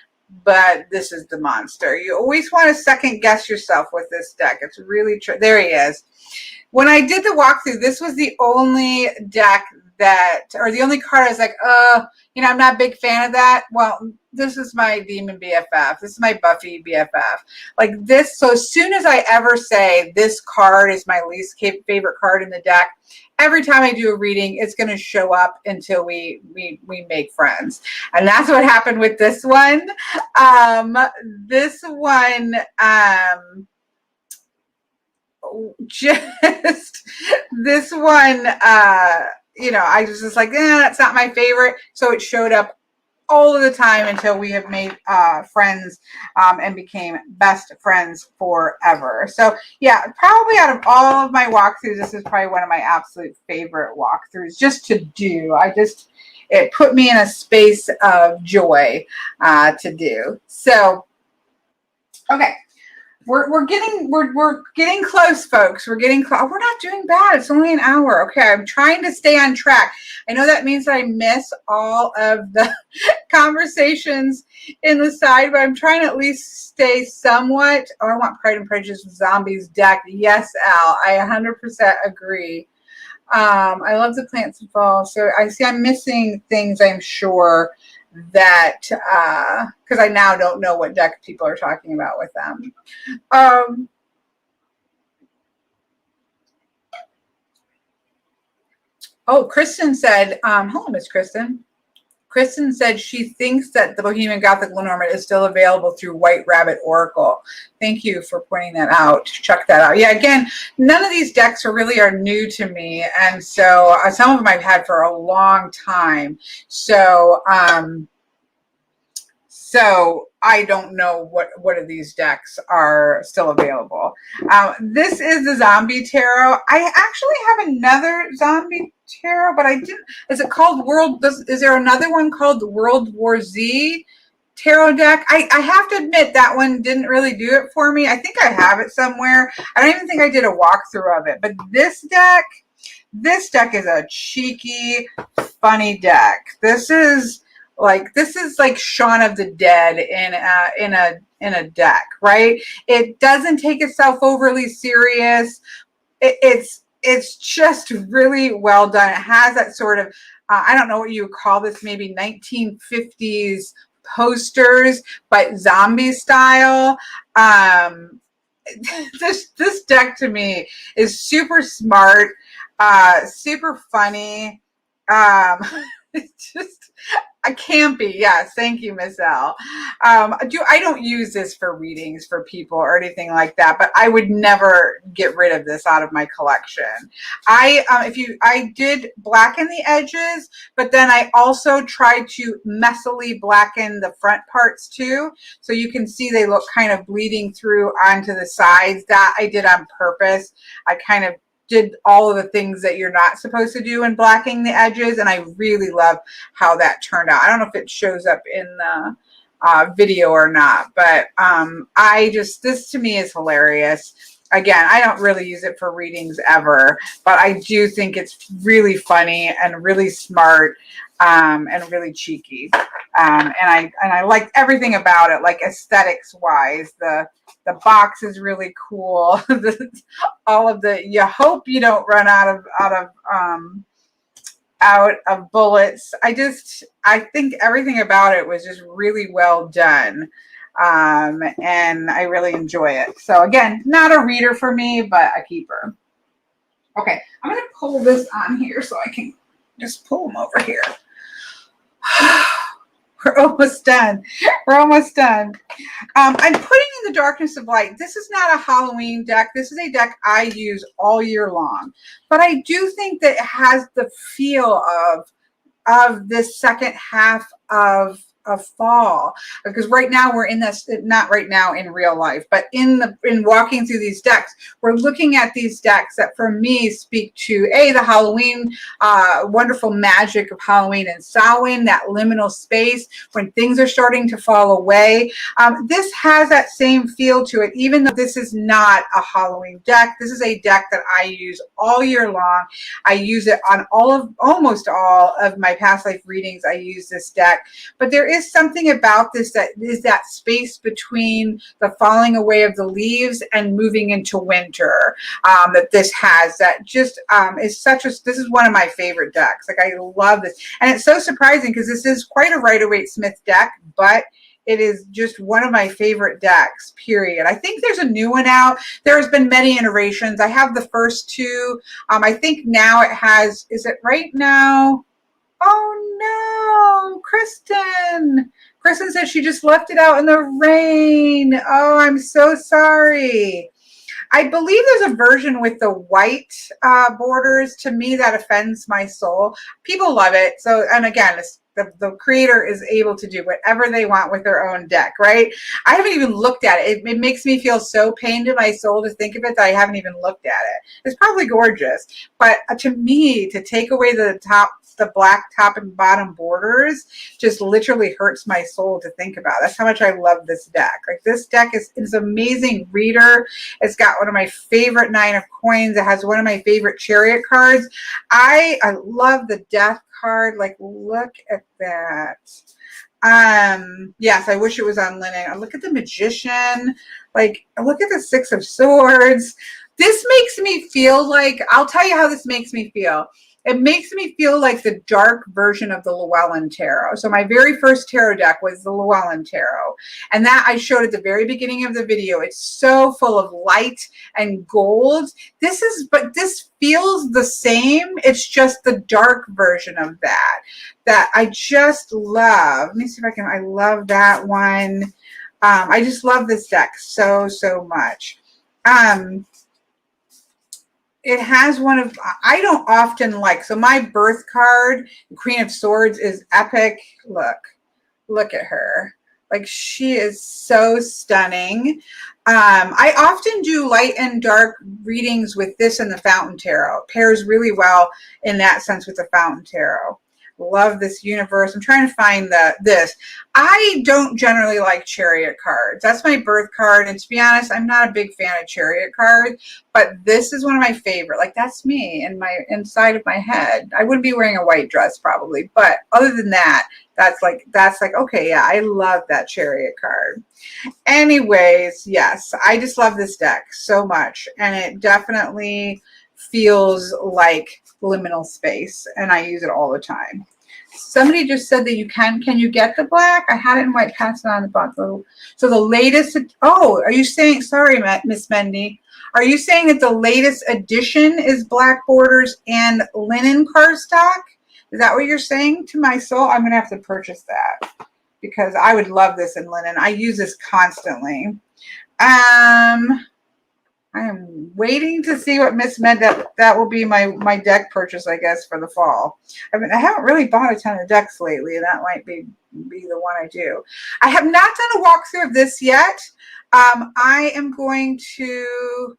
but this is the monster. You always want to second guess yourself with this deck. It's really true. There he is. When I did the walkthrough, this was the only deck or the only card I was like, I'm not a big fan of that. Well, this is my demon BFF. This is my Buffy BFF. So as soon as I ever say this card is my least favorite card in the deck, every time I do a reading, it's going to show up until we make friends. And that's what happened with this one. This one, I was just like, that's not my favorite. So it showed up all of the time until we have made friends and became best friends forever. So yeah, probably out of all of my walkthroughs, this is probably one of my absolute favorite walkthroughs just to do. It put me in a space of joy to do. So, okay. We're getting close, folks. We're getting close. We're not doing bad. It's only an hour. Okay, I'm trying to stay on track. I know that means that I miss all of the conversations in the side, but I'm trying to at least stay somewhat. Oh, I want Pride and Prejudice with Zombies deck. Yes, Al, I 100% agree. I love the plants and fall. So I see I'm missing things, I'm sure, that because I now don't know what deck people are talking about with them. Oh, Kristen said, hello, Miss Kristen. Kristen said she thinks that the Bohemian Gothic Lenormand is still available through White Rabbit Oracle. Thank you for pointing that out. Check that out. Yeah, again, none of these decks are new to me, and so some of them I've had for a long time. So, so I don't know what of these decks are still available. This is the Zombie Tarot. I actually have another Zombie Tarot, but I didn't. Is it called is there another one called the World War Z Tarot deck? I have to admit that one didn't really do it for me. I think I have it somewhere. I don't even think I did a walkthrough of it. But this deck is a cheeky, funny deck. This is like Shaun of the Dead in a deck, right? It doesn't take itself overly serious. It's just really well done. It has that sort of I don't know what you would call this, maybe 1950s posters, but zombie style. This deck to me is super smart, super funny. It's just campy. Yes, thank you, Miss L. I don't use this for readings for people or anything like that, but I would never get rid of this out of my collection. I did blacken the edges, but then I also tried to messily blacken the front parts too, so you can see they look kind of bleeding through onto the sides. That I did on purpose. I kind of did all of the things that you're not supposed to do in blacking the edges, and I really love how that turned out. I don't know if it shows up in the video or not, but this to me is hilarious. Again, I don't really use it for readings ever, but I do think it's really funny and really smart and really cheeky. And I like everything about it, like aesthetics wise. The box is really cool. All of the, you hope you don't run out of bullets. I think everything about it was just really well done. And I really enjoy it. So again, not a reader for me, but a keeper. Okay, I'm going to pull this on here so I can just pull them over here. We're almost done. We're almost done. I'm putting in the Darkness of Light. This is not a Halloween deck. This is a deck I use all year long. But I do think that it has the feel of this second half of fall, because right now we're in this, not right now in real life, but in walking through these decks, we're looking at these decks that for me speak to the Halloween wonderful magic of Halloween and Samhain, that liminal space when things are starting to fall away. This has that same feel to it, even though this is not a Halloween deck. This is a deck that I use all year long. I use it on almost all of my past life readings. I use this deck, but there is something about this that is that space between the falling away of the leaves and moving into winter, that this has, that just is this is one of my favorite decks. Like, I love this. And it's so surprising because this is quite a Rider-Waite-Smith deck, but it is just one of my favorite decks, period. I think there's a new one out. There's been many iterations. I have the first two. I think now it has, is it right now? Oh no, Kristen. Kristen said she just left it out in the rain. Oh, I'm so sorry. I believe there's a version with the white borders. To me, that offends my soul. People love it. So, and again, the creator is able to do whatever they want with their own deck, right? I haven't even looked at it. It makes me feel so pained in my soul to think of it that I haven't even looked at it. It's probably gorgeous, but to me, to take away the black top and bottom borders just literally hurts my soul to think about. That's how much I love this deck. Like, this deck is an amazing reader. It's got one of my favorite 9 of coins. It has one of my favorite chariot cards. I love the death card. Like, look at that. Yes, I wish it was on linen. Look at the magician. Like, look at the 6 of swords. This makes me feel like, I'll tell you how this makes me feel. It makes me feel like the dark version of the Llewellyn Tarot. So my very first tarot deck was the Llewellyn Tarot. And that I showed at the very beginning of the video. It's so full of light and gold. But this feels the same. It's just the dark version of that I just love. Let me see if I love that one. I just love this deck so much. It has one of, I don't often like, so my birth card, Queen of Swords, is epic. Look at her. Like, she is so stunning. I often do light and dark readings with this and the Fountain Tarot. It pairs really well in that sense with the Fountain Tarot. Love this universe. I'm trying to find this. I don't generally like chariot cards. That's my birth card. And to be honest, I'm not a big fan of chariot cards, but this is one of my favorite. Like, that's me in my inside of my head. I wouldn't be wearing a white dress probably, but other than that, that's like, okay, yeah, I love that chariot card. Anyways, yes, I just love this deck so much. And it definitely feels like liminal space, and I use it all the time. Somebody just said that you can you get the black? I had it in white, pass it on the box. So the latest, oh, are you saying, sorry, Miss Mendy, are you saying that the latest edition is black borders and linen cardstock? Is that what you're saying to my soul? I'm going to have to purchase that because I would love this in linen. I use this constantly. I am waiting to see what Miss meant. That will be my deck purchase, I guess, for the fall. I haven't really bought a ton of decks lately, and that might be the one I do. I have not done a walkthrough of this yet. I am going to.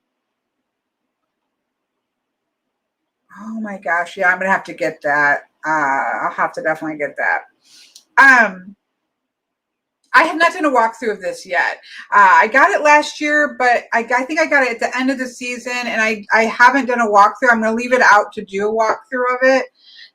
Oh my gosh, yeah, I'm gonna have to get that. I'll have to definitely get that. I have not done a walkthrough of this yet. I got it last year, but I think I got it at the end of the season, and I haven't done a walkthrough. I'm going to leave it out to do a walkthrough of it.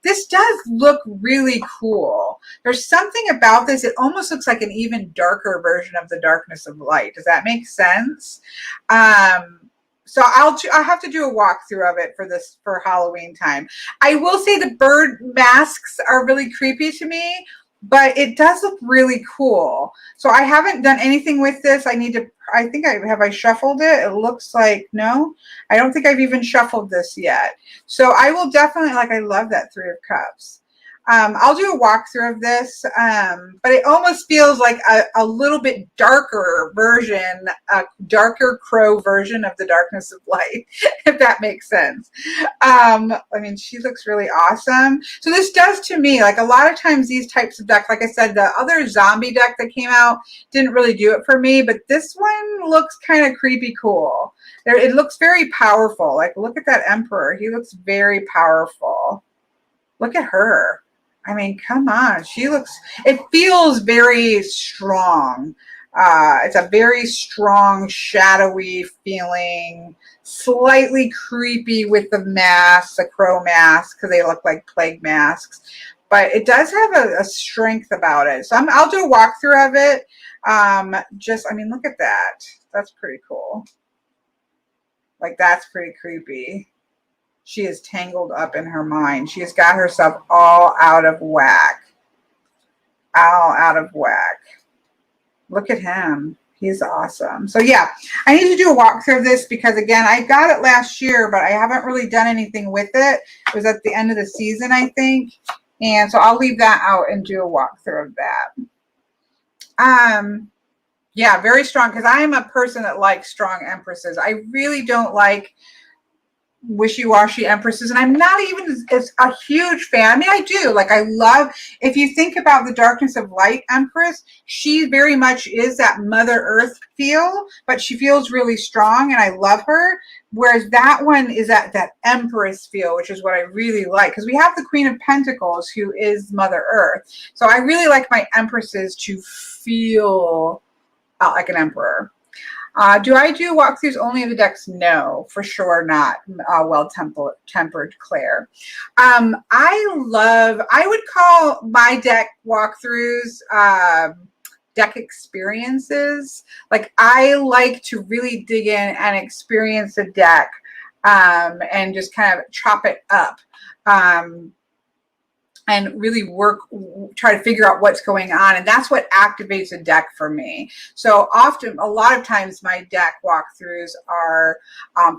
This does look really cool. There's something about this. It almost looks like an even darker version of the Darkness of Light. Does that make sense? So I'll have to do a walkthrough of it for Halloween time. I will say the bird masks are really creepy to me, but it does look really cool. So I haven't done anything with this. Have I shuffled it? It looks like, no, I don't think I've even shuffled this yet. So I will definitely, I love that 3 of Cups. I'll do a walkthrough of this, but it almost feels like a little bit darker version, a darker crow version of the Darkness of Light, if that makes sense. I mean, she looks really awesome. So this does to me, like a lot of times these types of decks, like I said, the other zombie deck that came out didn't really do it for me, but this one looks kind of creepy cool. It looks very powerful. Like, look at that Emperor. He looks very powerful. Look at her. I mean, come on. It feels very strong. It's a very strong, shadowy feeling, slightly creepy with the masks, the crow masks, because they look like plague masks. But it does have a strength about it. So I'll do a walkthrough of it. I mean, look at that. That's pretty cool. Like, that's pretty creepy. She is tangled up in her mind. She has got herself all out of whack. All out of whack. Look at him. He's awesome. So yeah, I need to do a walkthrough of this because, again, I got it last year, but I haven't really done anything with it. It was at the end of the season, I think. And so I'll leave that out and do a walkthrough of that. Yeah, very strong, because I am a person that likes strong empresses. I really don't like wishy-washy empresses, and I'm not even as a huge fan. I mean, I do, like, I love, if you think about the Darkness of Light Empress, she very much is that Mother Earth feel, but she feels really strong, and I love her. Whereas that one is that Empress feel, which is what I really like, because we have the Queen of Pentacles, who is Mother Earth. So I really like my Empresses to feel like an emperor. Do I do walkthroughs only of the decks? No, for sure not. Well-tempered Claire. I would call my deck walkthroughs deck experiences. Like, I like to really dig in and experience a deck and just kind of chop it up. And really try to figure out what's going on. And that's what activates a deck for me. So often, a lot of times my deck walkthroughs are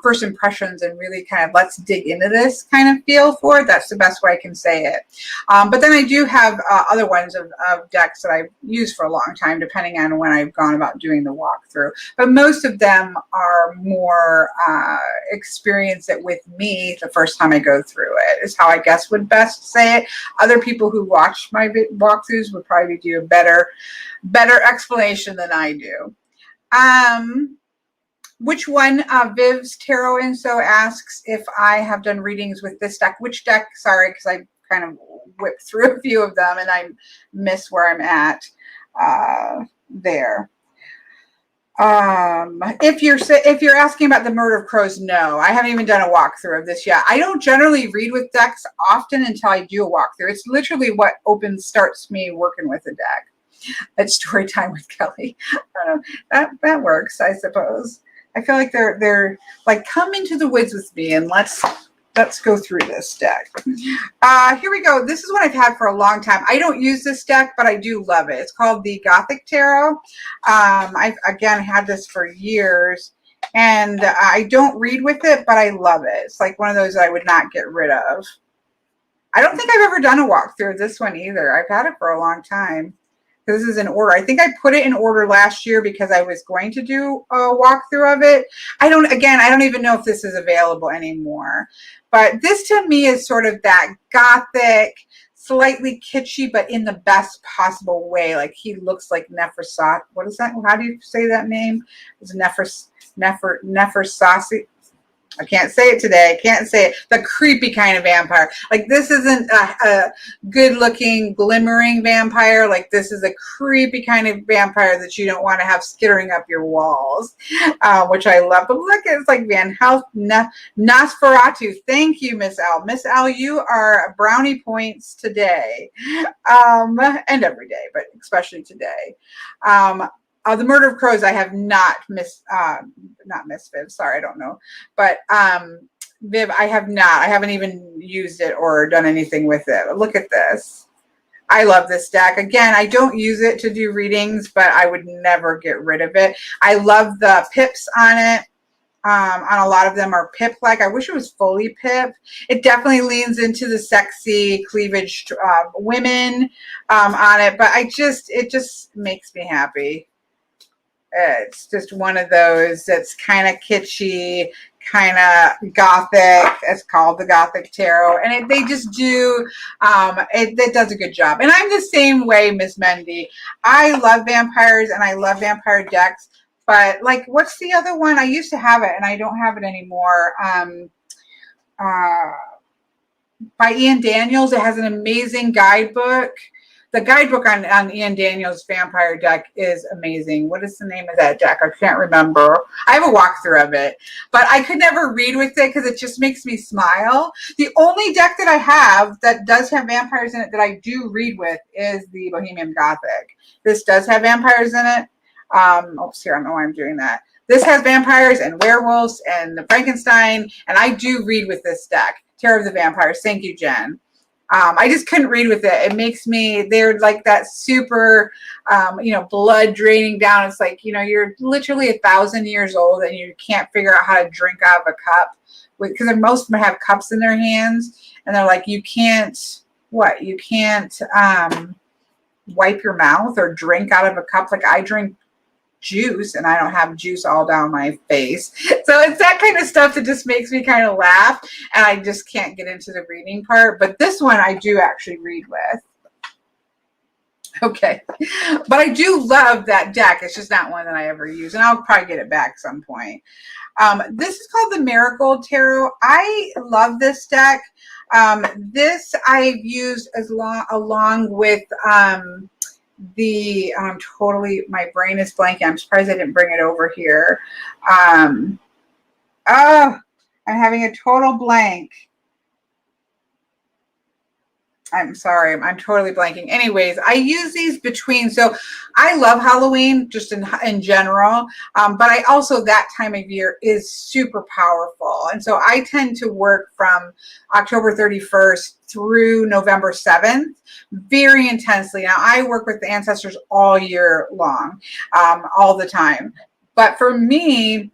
first impressions and really kind of let's dig into this kind of feel for it. That's the best way I can say it. But then I do have other ones of decks that I've used for a long time, depending on when I've gone about doing the walkthrough. But most of them are more experience it with me the first time I go through it, is how I guess would best say it. Other people who watch my walkthroughs would probably do a better explanation than I do. Which one? Viv's Tarot Info asks if I have done readings with this deck. Which deck? Sorry, because I kind of whipped through a few of them and I miss where I'm at there. If you're asking about the Murder of Crows, no, I haven't even done a walkthrough of this yet. I don't generally read with decks often until I do a walkthrough. It's literally what starts me working with a deck. It's story time with Kelly. That works, I suppose. I feel like they're like, come into the woods with me and let's go through this deck. Here we go. This is what I've had for a long time. I don't use this deck, but I do love it. It's called the Gothic Tarot. I've, again, had this for years, and I don't read with it, but I love it. It's like one of those I would not get rid of. I don't think I've ever done a walkthrough of this one either. I've had it for a long time. This is in order. I think I put it in order last year because I was going to do a walkthrough of it. I don't even know if this is available anymore. But this to me is sort of that Gothic, slightly kitschy, but in the best possible way. Like, he looks like Nefersasi. What is that? How do you say that name? It's Nefersasi. I can't say it today. I can't say it. The creepy kind of vampire. Like, this isn't a good-looking, glimmering vampire. Like, this is a creepy kind of vampire that you don't want to have skittering up your walls, which I love. But look, it's like Van Helsing, Nosferatu. Thank you, Miss L. Miss L, you are brownie points today, and every day, but especially today. The Murder of Crows, I have not not Miss Viv, sorry, I don't know. But Viv, I have not. I haven't even used it or done anything with it. Look at this. I love this deck. Again, I don't use it to do readings, but I would never get rid of it. I love the pips on it. On a lot of them are pip-like. I wish it was fully pip. It definitely leans into the sexy cleavage women on it, but it just makes me happy. It's just one of those that's kind of kitschy, kind of Gothic. It's called the Gothic Tarot, and they just do. It does a good job. And I'm the same way, Miss Mendy. I love vampires, and I love vampire decks. But like, what's the other one? I used to have it, and I don't have it anymore. By Ian Daniels. It has an amazing guidebook. The guidebook on Ian Daniels' vampire deck is amazing. What is the name of that deck? I can't remember. I have a walkthrough of it, but I could never read with it because it just makes me smile. The only deck that I have that does have vampires in it that I do read with is the Bohemian Gothic. This does have vampires in it. Oops, here, I don't know why I'm doing that. This has vampires and werewolves and the Frankenstein, and I do read with this deck. Terror of the Vampires. Thank you, Jen. I just couldn't read with it. It makes me, they're like that super, blood draining down. It's like, you're literally 1,000 years old and you can't figure out how to drink out of a cup. Because most of them have cups in their hands. And they're like, you can't wipe your mouth or drink out of a cup. Like, I drink juice and I don't have juice all down my face. So it's that kind of stuff that just makes me kind of laugh, and I just can't get into the reading part. But this one I do actually read with. Okay, but I do love that deck. It's just not one that I ever use, and I'll probably get it back some point. This is called the Marigold Tarot. I love this deck. This I've used along with totally, my brain is blanking. I'm surprised I didn't bring it over here. Oh, I'm having a total blank. I'm sorry, I'm totally blanking. Anyways, I use these between, so I love Halloween just in general, but I also, that time of year is super powerful. And so I tend to work from October 31st through November 7th very intensely. Now, I work with the ancestors all year long, all the time. But for me,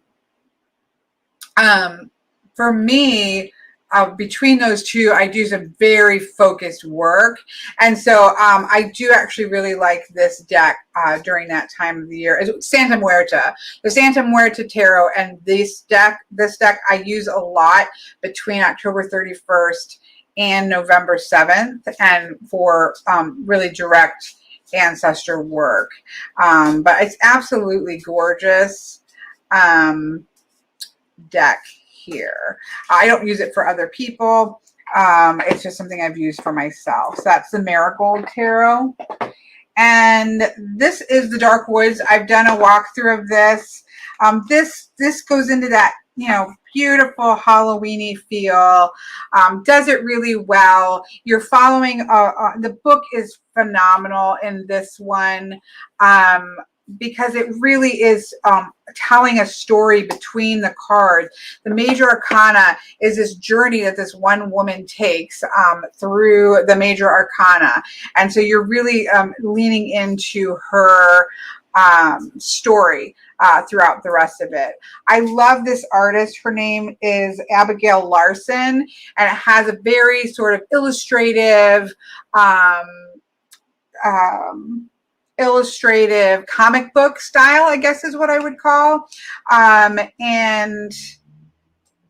between those two, I do some very focused work. And so I do actually really like this deck during that time of the year. It's Santa Muerta, the Santa Muerta Tarot. And this deck I use a lot between October 31st and November 7th, and for really direct ancestor work. But it's absolutely gorgeous deck here. I don't use it for other people. It's just something I've used for myself. So that's the Marigold Tarot. And this is the Dark Woods. I've done a walkthrough of this. This goes into that, beautiful Halloweeny feel. Does it really well. You're following, the book is phenomenal in this one. Because it really is telling a story between the cards. The major arcana is this journey that this one woman takes through the major arcana. And so you're really leaning into her story throughout the rest of it. I love this artist. Her name is Abigail Larson, and it has a very sort of illustrative comic book style, I guess is what I would call. And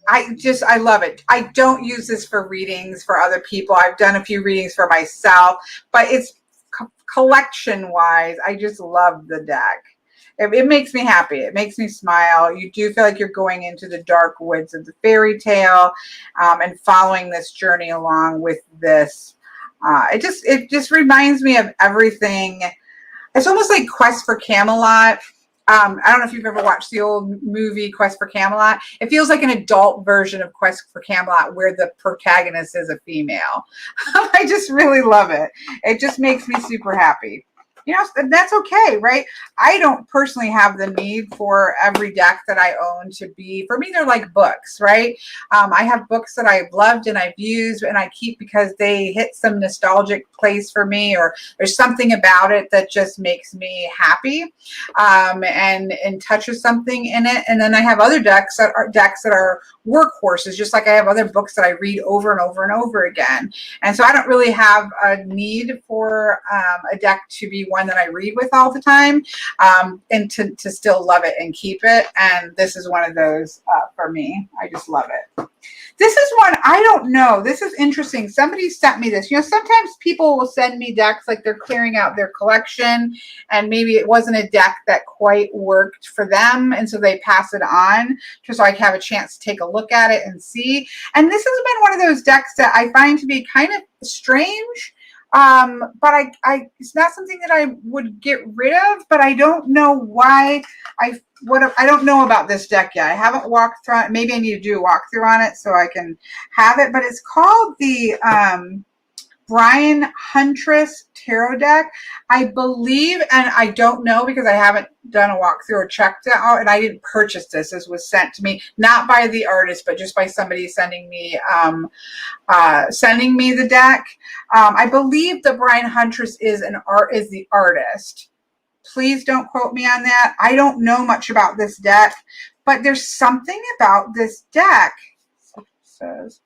I love it. I don't use this for readings for other people. I've done a few readings for myself, but it's collection wise, I just love the deck. It makes me happy. It makes me smile. You do feel like you're going into the dark woods of the fairy tale, and following this journey along with this. It just reminds me of everything. It's almost like Quest for Camelot. I don't know if you've ever watched the old movie Quest for Camelot. It feels like an adult version of Quest for Camelot where the protagonist is a female. I just really love it. It just makes me super happy. That's okay, right? I don't personally have the need for every deck that I own to be, for me, they're like books, right? I have books that I've loved and I've used and I keep because they hit some nostalgic place for me, or there's something about it that just makes me happy, and touches something in it. And then I have other decks that are workhorses, just like I have other books that I read over and over and over again. And so I don't really have a need for a deck to be one that I read with all the time, and to still love it and keep it. And this is one of those for me. I just love it. This is one, I don't know. This is interesting. Somebody sent me this. Sometimes people will send me decks like they're clearing out their collection and maybe it wasn't a deck that quite worked for them. And so they pass it on just so I have a chance to take a look at it and see. And this has been one of those decks that I find to be kind of strange. But it's not something that I would get rid of, but I don't know why I don't know about this deck yet. I haven't walked through it. Maybe I need to do a walkthrough on it so I can have it, but it's called the, Brian Huntress Tarot deck, I believe, and I don't know because I haven't done a walkthrough or checked it out, and I didn't purchase this. This was sent to me, not by the artist, but just by somebody sending me the deck. I believe that Brian Huntress is the artist. Please don't quote me on that. I don't know much about this deck, but there's something about this deck. It says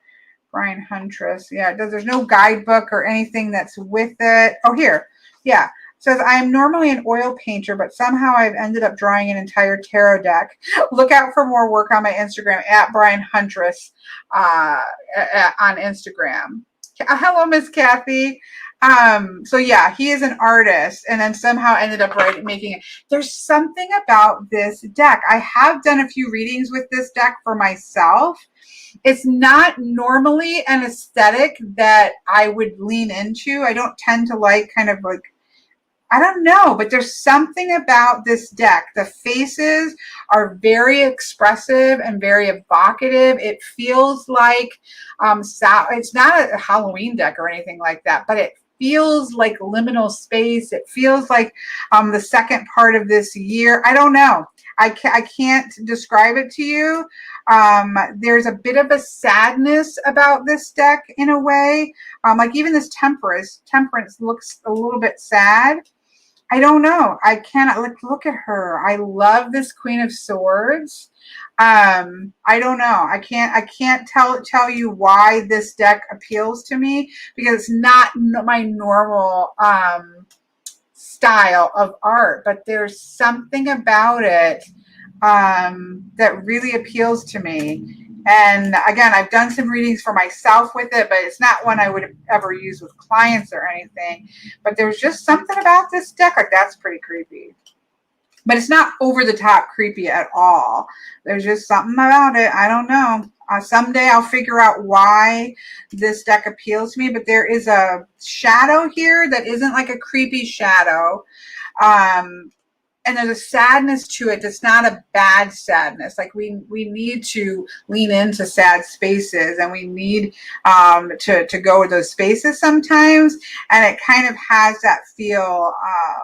Brian Huntress. Yeah, there's no guidebook or anything that's with it. Oh, here. Yeah. Says, I am normally an oil painter, but somehow I've ended up drawing an entire tarot deck. Look out for more work on my Instagram at Brian Huntress on Instagram. Hello, Miss Kathy. So yeah, he is an artist and then somehow ended up making it. There's something about this deck. I have done a few readings with this deck for myself. It's not normally an aesthetic that I would lean into. I don't tend to like kind of like, I don't know, but there's something about this deck. The faces are very expressive and very evocative. It feels like, it's not a Halloween deck or anything like that, but it feels like liminal space. It feels like the second part of this year. I don't know. I can't describe it to you. There's a bit of a sadness about this deck in a way. Like even this Temperance looks a little bit sad. I don't know. I cannot look at her. I love this Queen of Swords. I don't know. I can't tell you why this deck appeals to me because it's not my normal style of art, but there's something about it that really appeals to me. And again, I've done some readings for myself with it, but it's not one I would ever use with clients or anything. But there's just something about this deck, like that's pretty creepy. But it's not over the top creepy at all. There's just something about it. I don't know. Someday I'll figure out why this deck appeals to me, but there is a shadow here that isn't like a creepy shadow. And there's a sadness to it that's not a bad sadness. Like we need to lean into sad spaces and we need to go with those spaces sometimes. And it kind of has that feel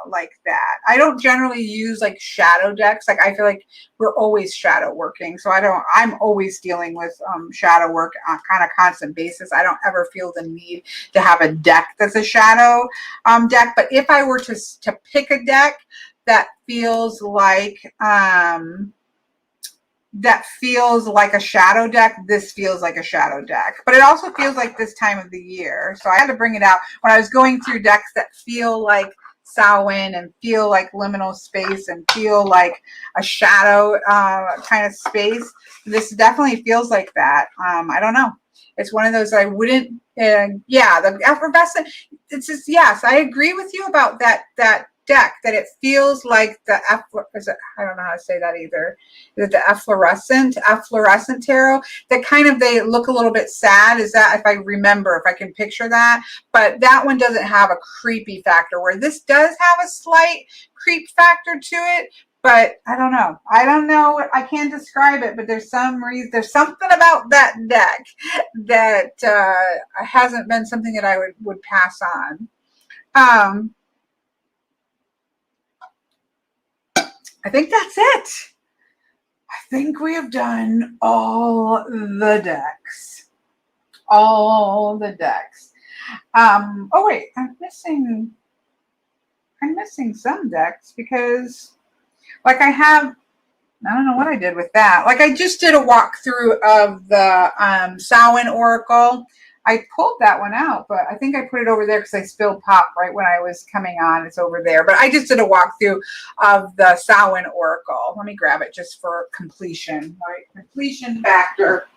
like that. I don't generally use like shadow decks. Like I feel like we're always shadow working. So I'm always dealing with shadow work on kind of constant basis. I don't ever feel the need to have a deck that's a shadow deck. But if I were to pick a deck that feels like a shadow deck, this feels like a shadow deck. But it also feels like this time of the year. So I had to bring it out when I was going through decks that feel like Samhain and feel like liminal space and feel like a shadow kind of space. This definitely feels like that. I don't know. It's one of those that I wouldn't, yeah, the effervescent, it's just, yes, I agree with you about that deck, that it feels like I don't know how to say that either. Is it the efflorescent tarot? That kind of, they look a little bit sad. Is that, if I can picture that? But that one doesn't have a creepy factor, where this does have a slight creep factor to it. But I don't know. I can't describe it, but there's something about that deck that hasn't been something that I would pass on. I think that's it. I think we have done all the decks. Oh wait, I'm missing some decks because like I don't know what I did with that. Like I just did a walkthrough of the Samhain Oracle. I pulled that one out, but I think I put it over there because I spilled pop right when I was coming on. It's over there. But I just did a walkthrough of the Samhain Oracle. Let me grab it just for completion. All right, completion factor.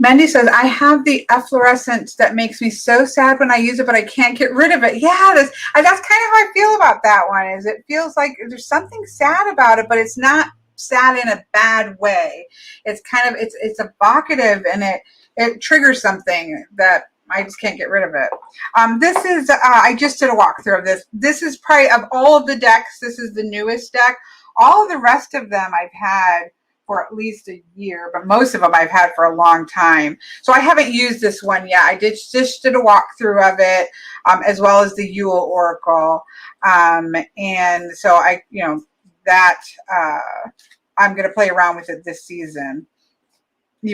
Mandy says, I have the efflorescence that makes me so sad when I use it, but I can't get rid of it. Yeah, that's kind of how I feel about that one. Is it feels like there's something sad about it, but it's not sad in a bad way. It's kind of, it's evocative and it triggers something that I just can't get rid of it. This is, I just did a walkthrough of this. This is probably, of all of the decks, this is the newest deck. All of the rest of them I've had for at least a year, but most of them I've had for a long time. So I haven't used this one yet. I just did a walkthrough of it, as well as the Yule Oracle. And so I'm going to play around with it this season.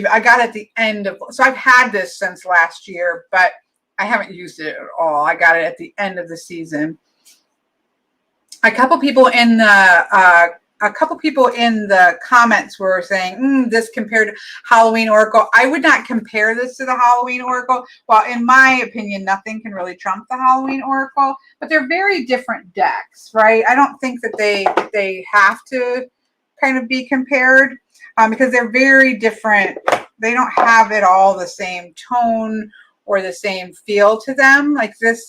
I got it at the end of, so I've had this since last year, but I haven't used it at all. I got it at the end of the season. A couple people in the a couple people in the comments were saying, this compared to Halloween Oracle. I would not compare this to the Halloween Oracle. Well, in my opinion, nothing can really trump the Halloween Oracle, but they're very different decks, right? I don't think that they have to kind of be compared because they're very different. They don't have it all the same tone or the same feel to them. Like this,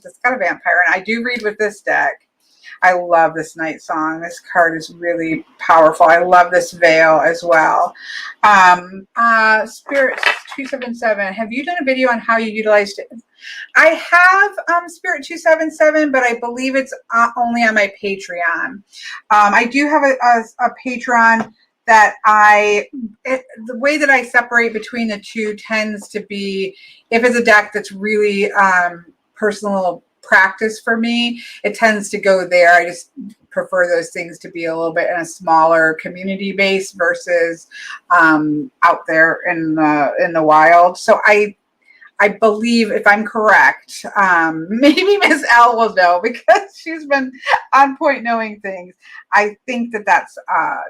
it's got a vampire, and I do read with this deck. I love this Night Song. This card is really powerful. I love this veil as well. Spirit 277. Have you done a video on how you utilized it? I have Spirit 277, but I believe it's only on my Patreon. I do have a Patreon that the way that I separate between the two tends to be, if it's a deck that's really personal practice for me, it tends to go there. I just prefer those things to be a little bit in a smaller community base versus out there in the wild. So I believe, if I'm correct, maybe Miss L will know because she's been on point knowing things. I think that that's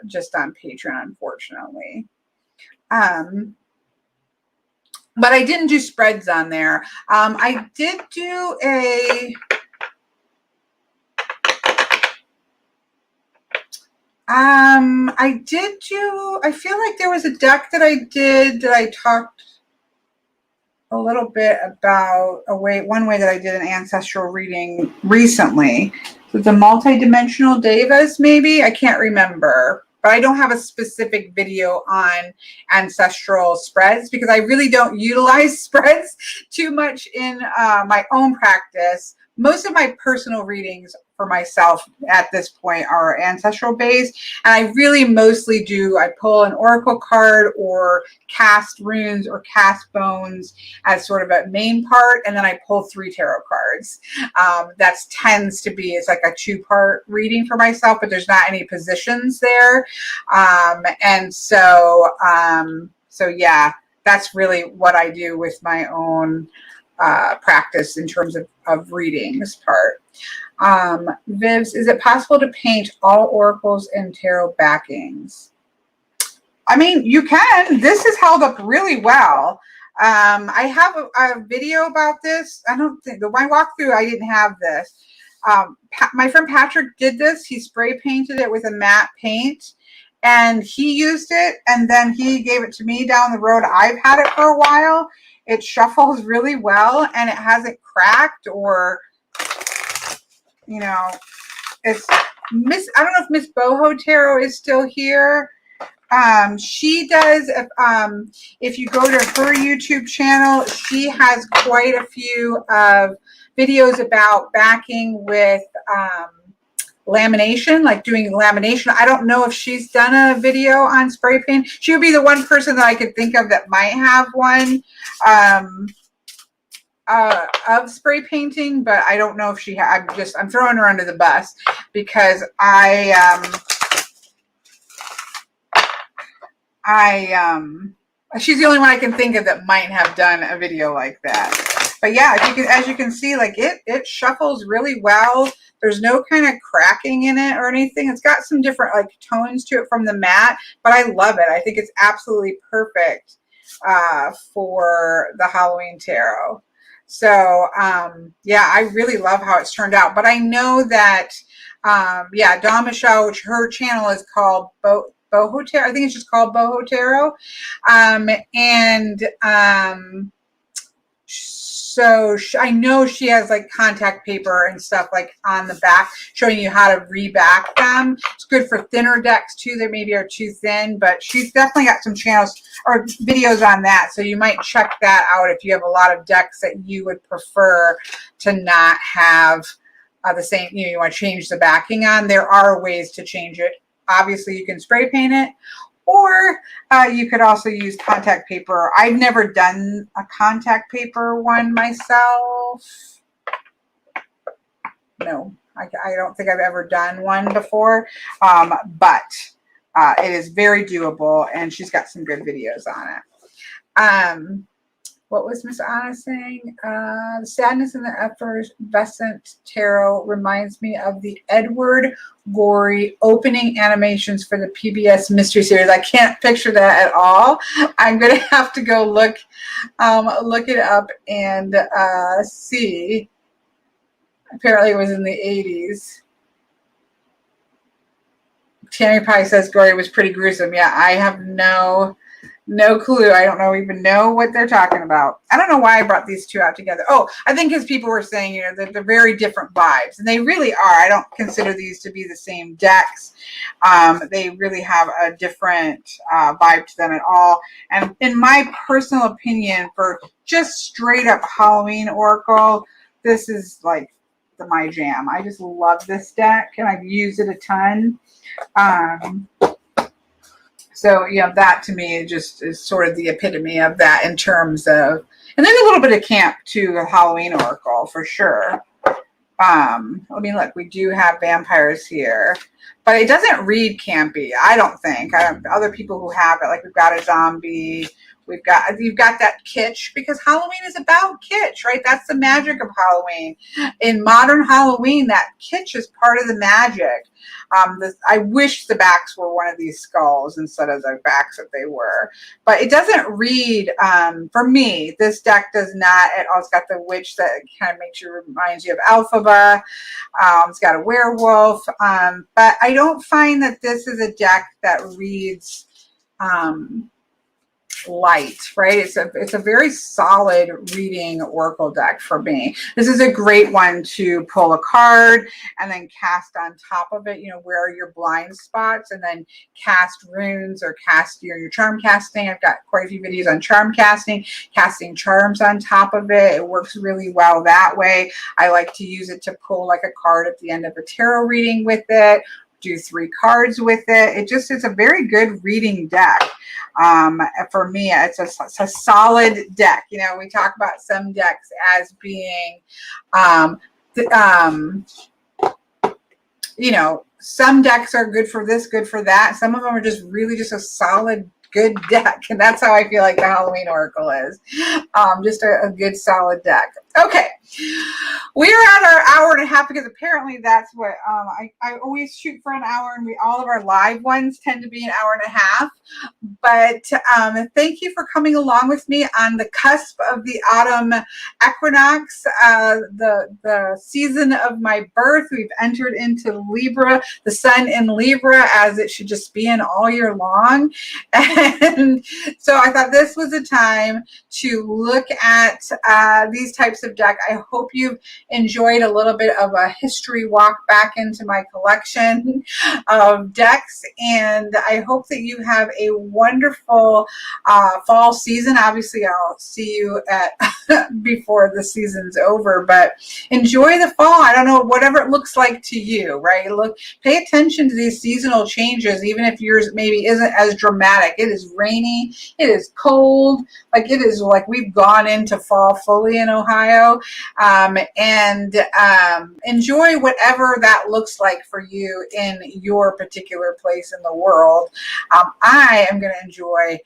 just on Patreon, unfortunately. But I didn't do spreads on there. I did do I feel like there was a deck that I did that I talked a little bit about one way that I did an ancestral reading recently. So the multi-dimensional devas, maybe? I can't remember. But I don't have a specific video on ancestral spreads because I really don't utilize spreads too much in my own practice. Most of my personal readings for myself at this point are ancestral based, and I really mostly I pull an oracle card or cast runes or cast bones as sort of a main part, and then I pull 3 tarot cards. That tends to be, it's like a 2-part reading for myself, but there's not any positions there. And so yeah, that's really what I do with my own practice in terms of readings part. Vivs, is it possible to paint all oracles and tarot backings? I mean, you can. This is held up really well. I have a video about this. I don't think my walkthrough, I didn't have this. My friend Patrick did this. He spray painted it with a matte paint, and he used it, and then he gave it to me down the road. I've had it for a while. It shuffles really well, and it hasn't cracked or, you know, it's I don't know if Miss Boho Tarot is still here. She does, if you go to her YouTube channel, she has quite a few videos about backing with lamination, like doing lamination. I don't know if she's done a video on spray paint. She would be the one person that I could think of that might have one of spray painting, but I don't know if she I'm throwing her under the bus because she's the only one I can think of that might have done a video like that. But yeah, as you can see, like it shuffles really well. There's no kind of cracking in it or anything. It's got some different like tones to it from the matte, but I love it. I think it's absolutely perfect for the Halloween Tarot. So yeah, I really love how it's turned out. But I know that yeah, Dawn Michelle, which her channel is called Boho Tarot. I think it's just called Boho Tarot. So I know she has like contact paper and stuff like on the back showing you how to reback them. It's good for thinner decks too that maybe are too thin, but she's definitely got some channels or videos on that. So you might check that out if you have a lot of decks that you would prefer to not have the same, you want to change the backing on. There are ways to change it. Obviously you can spray paint it, or you could also use contact paper. I've never done a contact paper one myself. No, I don't think I've ever done one before, but it is very doable, and she's got some good videos on it. What was Miss Anna saying? The sadness in the effervescent tarot reminds me of the Edward Gorey opening animations for the PBS Mystery Series. I can't picture that at all. I'm going to have to go look it up and see. Apparently it was in the 80s. Tammy Pie says Gorey was pretty gruesome. Yeah, I have no clue. I don't even know what they're talking about. I don't know why I brought these two out together. Oh, I think because people were saying, they're very different vibes, and they really are. I don't consider these to be the same decks. They really have a different vibe to them at all. And in my personal opinion, for just straight up Halloween Oracle, this is like my jam. I just love this deck, and I've used it a ton. So, that to me just is sort of the epitome of that in terms of, and there's a little bit of camp to the Halloween Oracle for sure. Look, we do have vampires here, but it doesn't read campy, I don't think. Other people who have it, like we've got a zombie, you've got that kitsch, because Halloween is about kitsch, right? That's the magic of Halloween. In modern Halloween, that kitsch is part of the magic. I wish the backs were one of these skulls instead of the backs that they were, but it doesn't read, for me, this deck does not at all. It's got the witch that kind of reminds you of Alphaba. It's got a werewolf, but I don't find that this is a deck that reads, light, right? It's a very solid reading oracle deck for me. This is a great one to pull a card and then cast on top of it, where are your blind spots, and then cast runes or cast your charm casting. I've got quite a few videos on charm casting charms on top of it. It works really well that way. I like to use it to pull like a card at the end of a tarot reading with it, do 3 cards with it. It's a very good reading deck. For me, it's a solid deck. We talk about some decks as being, some decks are good for this, good for that. Some of them are just really just a solid, good deck. And that's how I feel like the Halloween Oracle is. Just a good, solid deck. Okay. We are at our hour and a half, because apparently that's what I always shoot for an hour, and all of our live ones tend to be an hour and a half. But thank you for coming along with me on the cusp of the autumn equinox, the season of my birth. We've entered into Libra, the sun in Libra, as it should just be in all year long. And so I thought this was a time to look at these types of deck. I hope you've enjoyed a little bit of a history walk back into my collection of decks, and I hope that you have a wonderful fall season. Obviously, I'll see you at before the season's over, but enjoy the fall. I don't know, whatever it looks like to you, right? Pay attention to these seasonal changes, even if yours maybe isn't as dramatic. It is rainy, it is cold, like it is like we've gone into fall fully in Ohio. And enjoy whatever that looks like for you in your particular place in the world. I am going to enjoy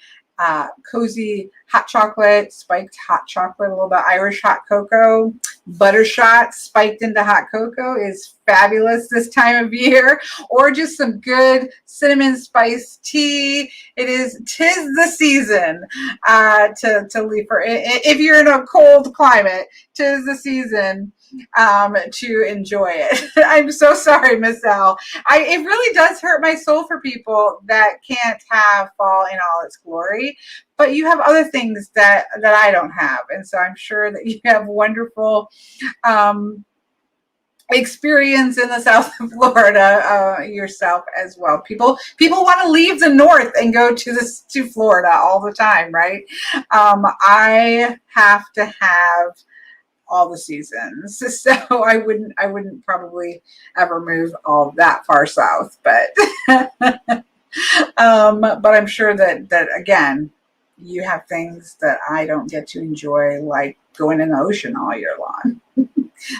cozy hot chocolate, spiked hot chocolate, a little bit Irish hot cocoa. Buttershot spiked into hot cocoa is fabulous this time of year, or just some good cinnamon spice tea. Tis the season to leave for, if you're in a cold climate, tis the season to enjoy it. I'm so sorry, Miss L. It really does hurt my soul for people that can't have fall in all its glory, but you have other things that I don't have, and so I'm sure that you have wonderful experience in the south of Florida yourself as well. People want to leave the north and go to Florida all the time, right? I have to have all the seasons, so I wouldn't probably ever move all that far south, but but I'm sure that again, you have things that I don't get to enjoy, like going in the ocean all year long.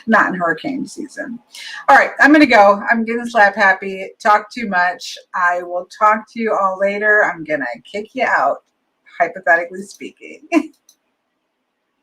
Not in hurricane season. All right, I'm going to go. I'm getting slap happy. Talk too much. I will talk to you all later. I'm going to kick you out, hypothetically speaking.